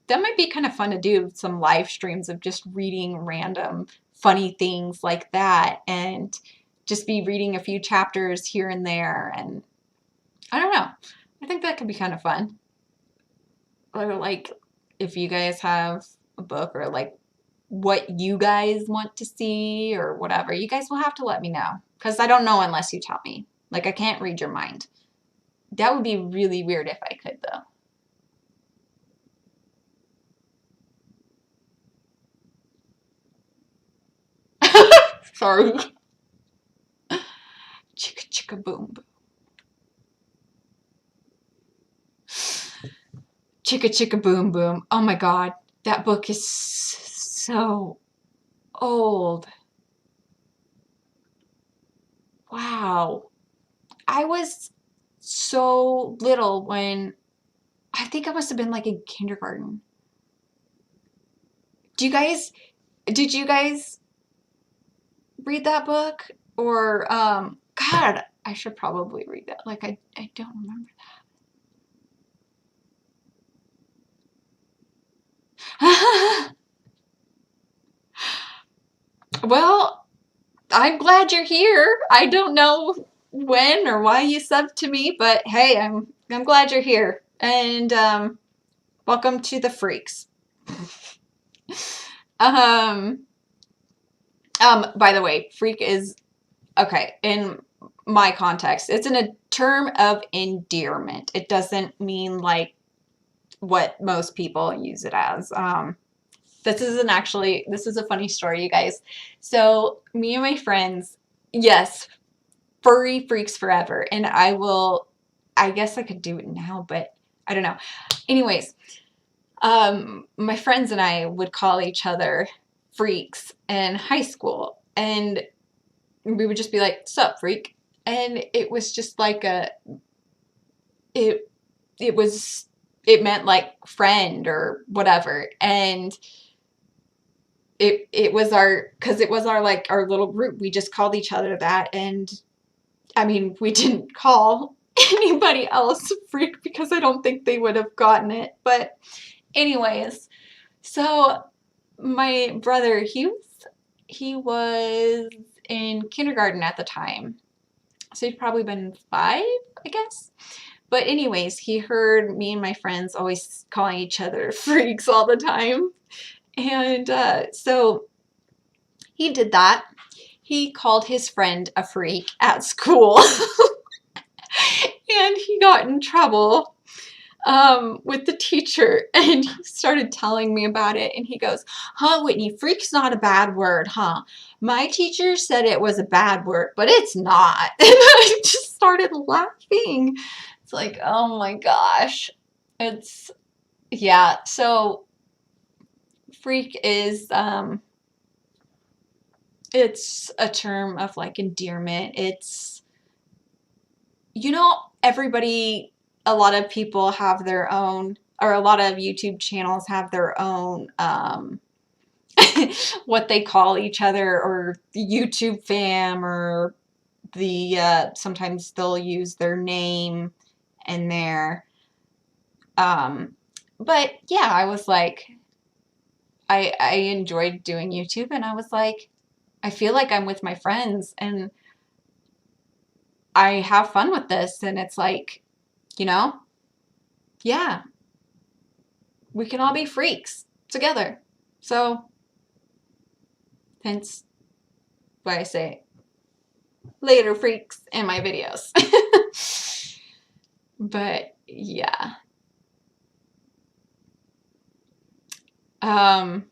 that might be kind of fun to do some live streams of just reading random funny things like that, and just be reading a few chapters here and there. And I don't know. I think that could be kind of fun. Or like if you guys have a book, or like what you guys want to see or whatever, you guys will have to let me know, because I don't know unless you tell me. Like I can't read your mind. That would be really weird if I could though. Sorry. Chicka chicka boom boom. Chicka chicka boom boom. Oh my God. That book is so old. Wow. I was so little when, I think I must have been like in kindergarten. Do you guys, did you guys read that book? Or, God, I should probably read that. Like, I don't remember that. Well, I'm glad you're here. I don't know when or why you subbed to me, but hey, I'm glad you're here. And welcome to the freaks. Um by the way, freak is, okay, in my context, it's in a term of endearment. It doesn't mean like what most people use it as. This isn't actually, this is a funny story, you guys. So me and my friends, yes, furry freaks forever. And I guess I could do it now, but I don't know. Anyways, my friends and I would call each other freaks in high school. And we would just be like, "Sup, freak?" And it was just like it, it was, it meant like friend or whatever. And it was our, because it was our, like, our little group. We just called each other that. And I mean, we didn't call anybody else freak because I don't think they would have gotten it. But anyways, so my brother, he was in kindergarten at the time. So he'd probably been 5, I guess. But anyways, he heard me and my friends always calling each other freaks all the time. And so he did that. He called his friend a freak at school. And he got in trouble with the teacher, and he started telling me about it. And he goes, "Huh, Whitney, freak's not a bad word, huh? My teacher said it was a bad word, but it's not." And I just started laughing. It's like, oh my gosh. It's, yeah. So freak is, it's a term of like endearment. It's, you know, everybody, a lot of people have their own, or a lot of YouTube channels have their own, what they call each other, or YouTube fam, or the, sometimes they'll use their name in there. Um, but yeah, I was like, I enjoyed doing YouTube, and I was like, I feel like I'm with my friends and I have fun with this, and it's like, you know, yeah, we can all be freaks together. So, hence why I say later freaks in my videos. But yeah. Um,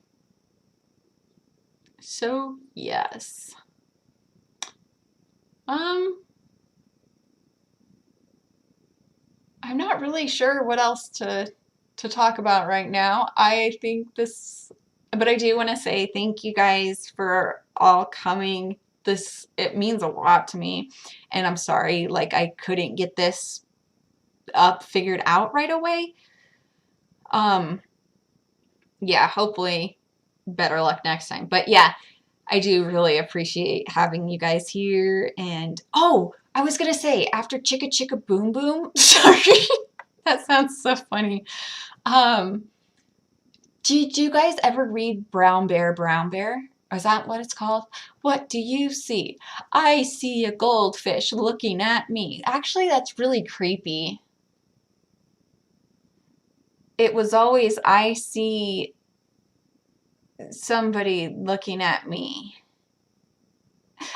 so yes. Um, I'm not really sure what else to talk about right now. I think this, but I do want to say thank you guys for all coming. This, it means a lot to me, and I'm sorry like I couldn't get this up figured out right away. Um, yeah, hopefully better luck next time. But yeah, I do really appreciate having you guys here. And oh, I was gonna say after Chicka Chicka Boom Boom, sorry, that sounds so funny. Um, did you guys ever read Brown Bear, Brown Bear? Is that what it's called? What do you see? I see a goldfish looking at me. Actually, that's really creepy. It was always, I see somebody looking at me.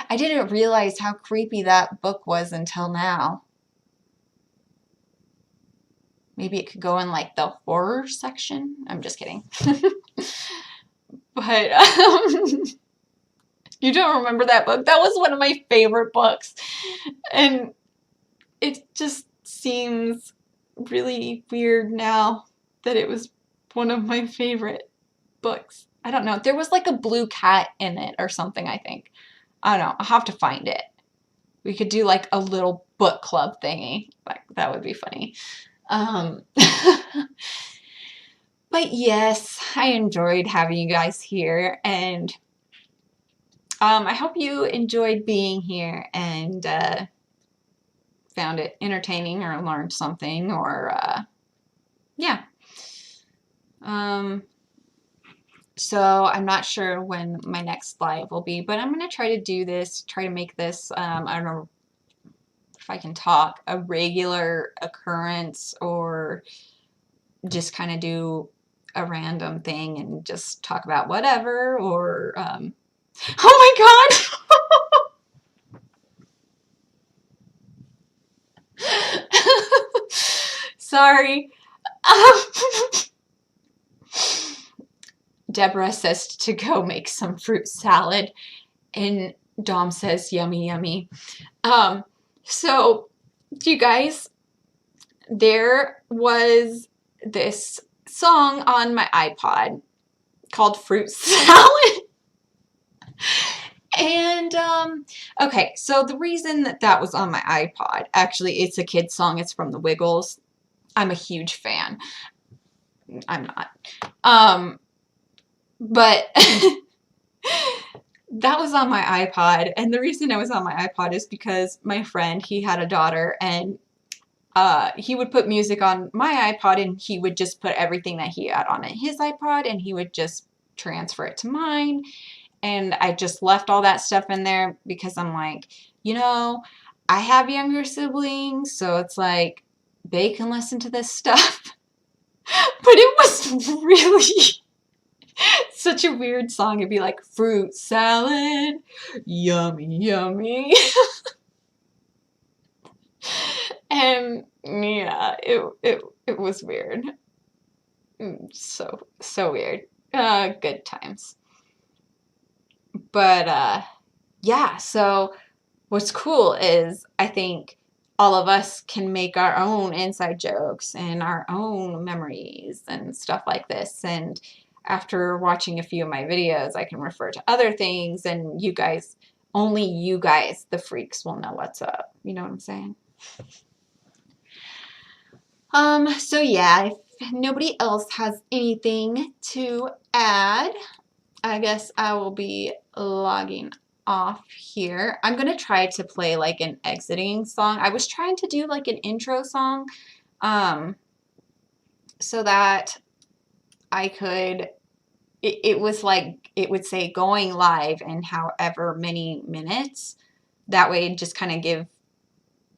I didn't realize how creepy that book was until now. Maybe it could go in like the horror section. I'm just kidding. But you don't remember that book? That was one of my favorite books. And it just seems really weird now that it was one of my favorite books. I don't know. There was like a blue cat in it or something, I think. I don't know. I'll have to find it. We could do like a little book club thingy. Like that would be funny. But yes, I enjoyed having you guys here, and I hope you enjoyed being here and found it entertaining or learned something, or yeah. So I'm not sure when my next live will be, but I'm gonna try to do this, try to make this, I don't know if I can talk, a regular occurrence, or just kind of do a random thing and just talk about whatever, or oh my god. Sorry. Deborah says to go make some fruit salad, and Dom says yummy yummy. So you guys, there was this song on my iPod called Fruit Salad. And okay, so the reason that that was on my iPod, actually it's a kid's song, it's from the Wiggles. I'm a huge fan. I'm not. But that was on my iPod, and the reason it was on my iPod is because my friend, he had a daughter, and he would put music on my iPod, and he would just put everything that he had on his iPod, and he would just transfer it to mine. And I just left all that stuff in there because I'm like, you know, I have younger siblings, so it's like they can listen to this stuff. But it was really such a weird song. It'd be like fruit salad, yummy, yummy. And yeah, it was weird. So weird. Good times. But yeah, so what's cool is I think all of us can make our own inside jokes and our own memories and stuff like this. And after watching a few of my videos, I can refer to other things, and you guys, only you guys, the freaks, will know what's up. You know what I'm saying? So yeah, if nobody else has anything to add, I guess I will be logging off here. I'm gonna try to play like an exiting song. I was trying to do like an intro song, so that I could, it was like, it would say going live in however many minutes. That way it'd just kind of give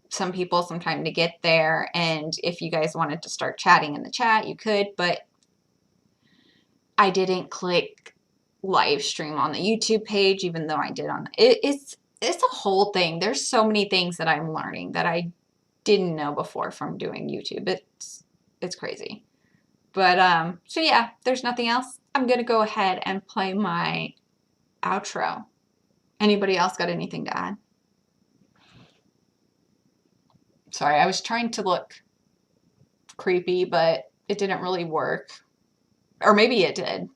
some people some time to get there. And if you guys wanted to start chatting in the chat, you could, but I didn't click live stream on the YouTube page, even though I did on it's a whole thing. There's so many things that I'm learning that I didn't know before from doing YouTube. It's crazy. But so yeah, there's nothing else. I'm gonna go ahead and play my outro. Anybody else got anything to add? Sorry, I was trying to look creepy, but it didn't really work. Or maybe it did.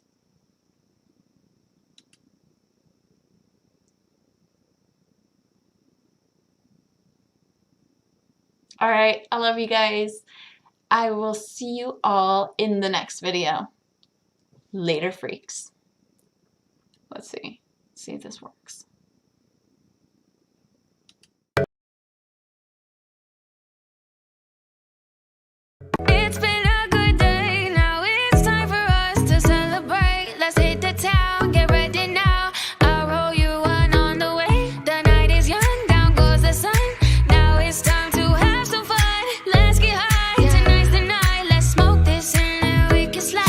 All right, I love you guys. I will see you all in the next video. Later, freaks. Let's see if this works. It's been a good day, now it's time for us to celebrate. Let's hit the town, get ready now. I'll roll you one on the way. The night is young, down goes the sun. Now it's time to have some fun. Let's get high, tonight's the night. Let's smoke this and then we can slide.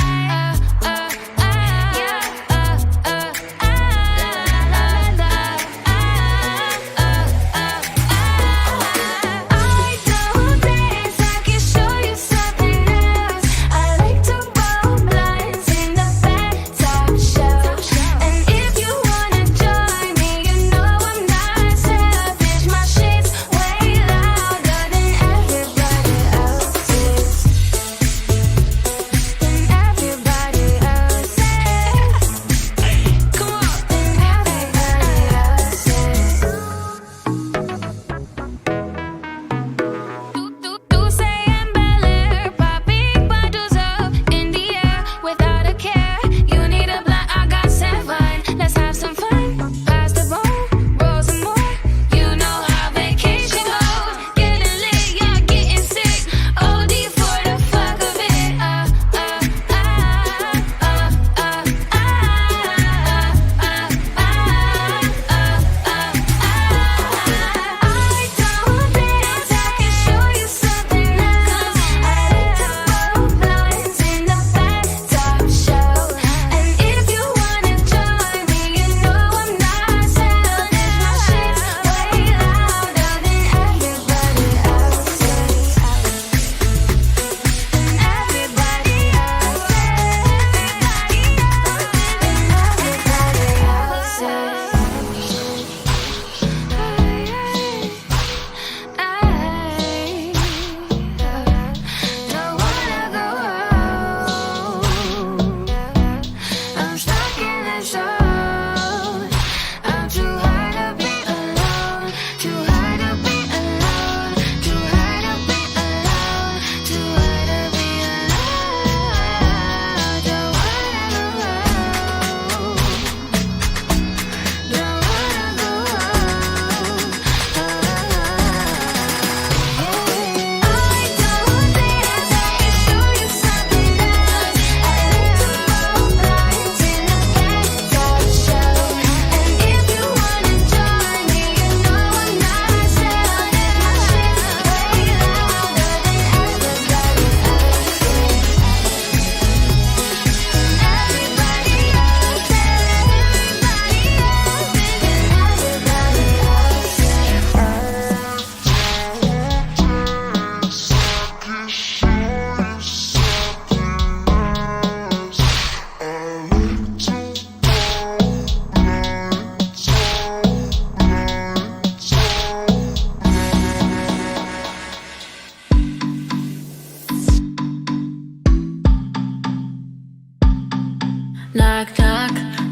Knock, knock,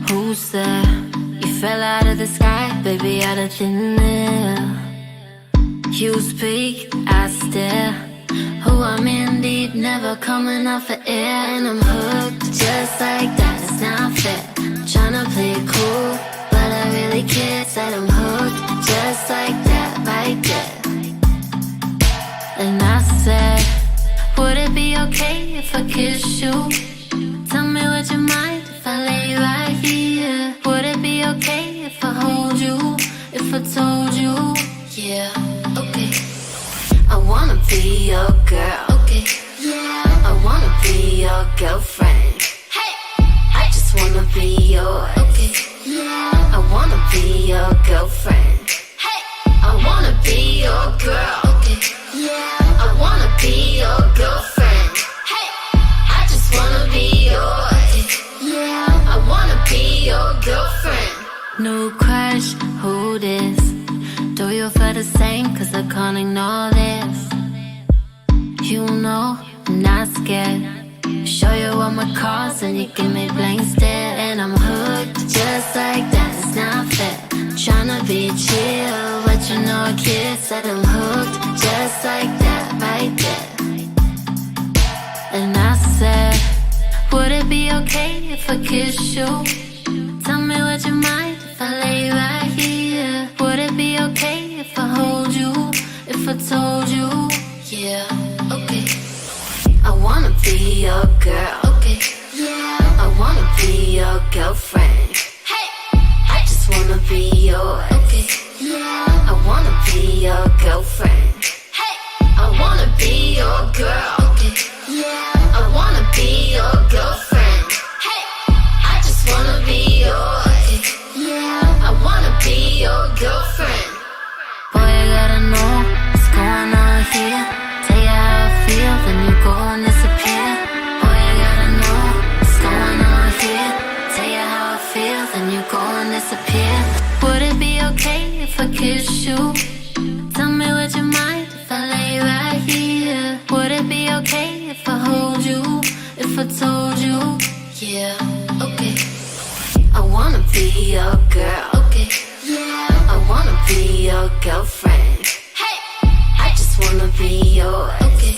who's there? You fell out of the sky, baby, out of thin air. You speak, I stare. Who I'm in deep, never coming off the air. And I'm hooked just like that, it's not fair. Tryna play it cool, but I really care. Said I'm hooked just like that, right there. And I said, would it be okay if I kiss you? Tell me would you mind if I lay right here? Would it be okay if I hold you? If I told you, yeah, okay. I wanna be your girl, okay, yeah. I wanna be your girlfriend, hey. I just wanna be yours, okay, yeah. I wanna be your girlfriend, hey. I wanna be your girl, okay, yeah. I wanna be your girlfriend, hey. I just wanna be yours, yeah. I wanna be your girlfriend. No crush, who this? Do you feel the same? Cause I can't ignore this. You know I'm not scared. Show you all my cards and you give me blank stare. And I'm hooked just like that, it's not fair. Tryna be chill, but you know I kid. Said I'm hooked just like that, right there. And I said, would it be okay if I kiss you? Tell me would you mind if I lay right here? Would it be okay if I hold you? If I told you, yeah, okay. I wanna be your girl, okay, yeah. I wanna be your girlfriend, hey. I just wanna be yours, okay, yeah. I wanna be your girlfriend, hey. I wanna be your girl, okay, yeah. I wanna be your girlfriend, hey. I just wanna be yours, okay, yeah. I wanna be your girlfriend. Boy, I gotta know what's going on here. Tell you how I feel, then you go and disappear. Boy, I gotta know what's going on here. Tell you how I feel, then you go and disappear. Would it be okay if I kiss you? Tell me would you mind if I lay right here? Would it be okay if I hold you? If I told you, yeah, okay. I wanna be your girl, okay, yeah. I wanna be your girlfriend, hey. I just wanna be yours, okay.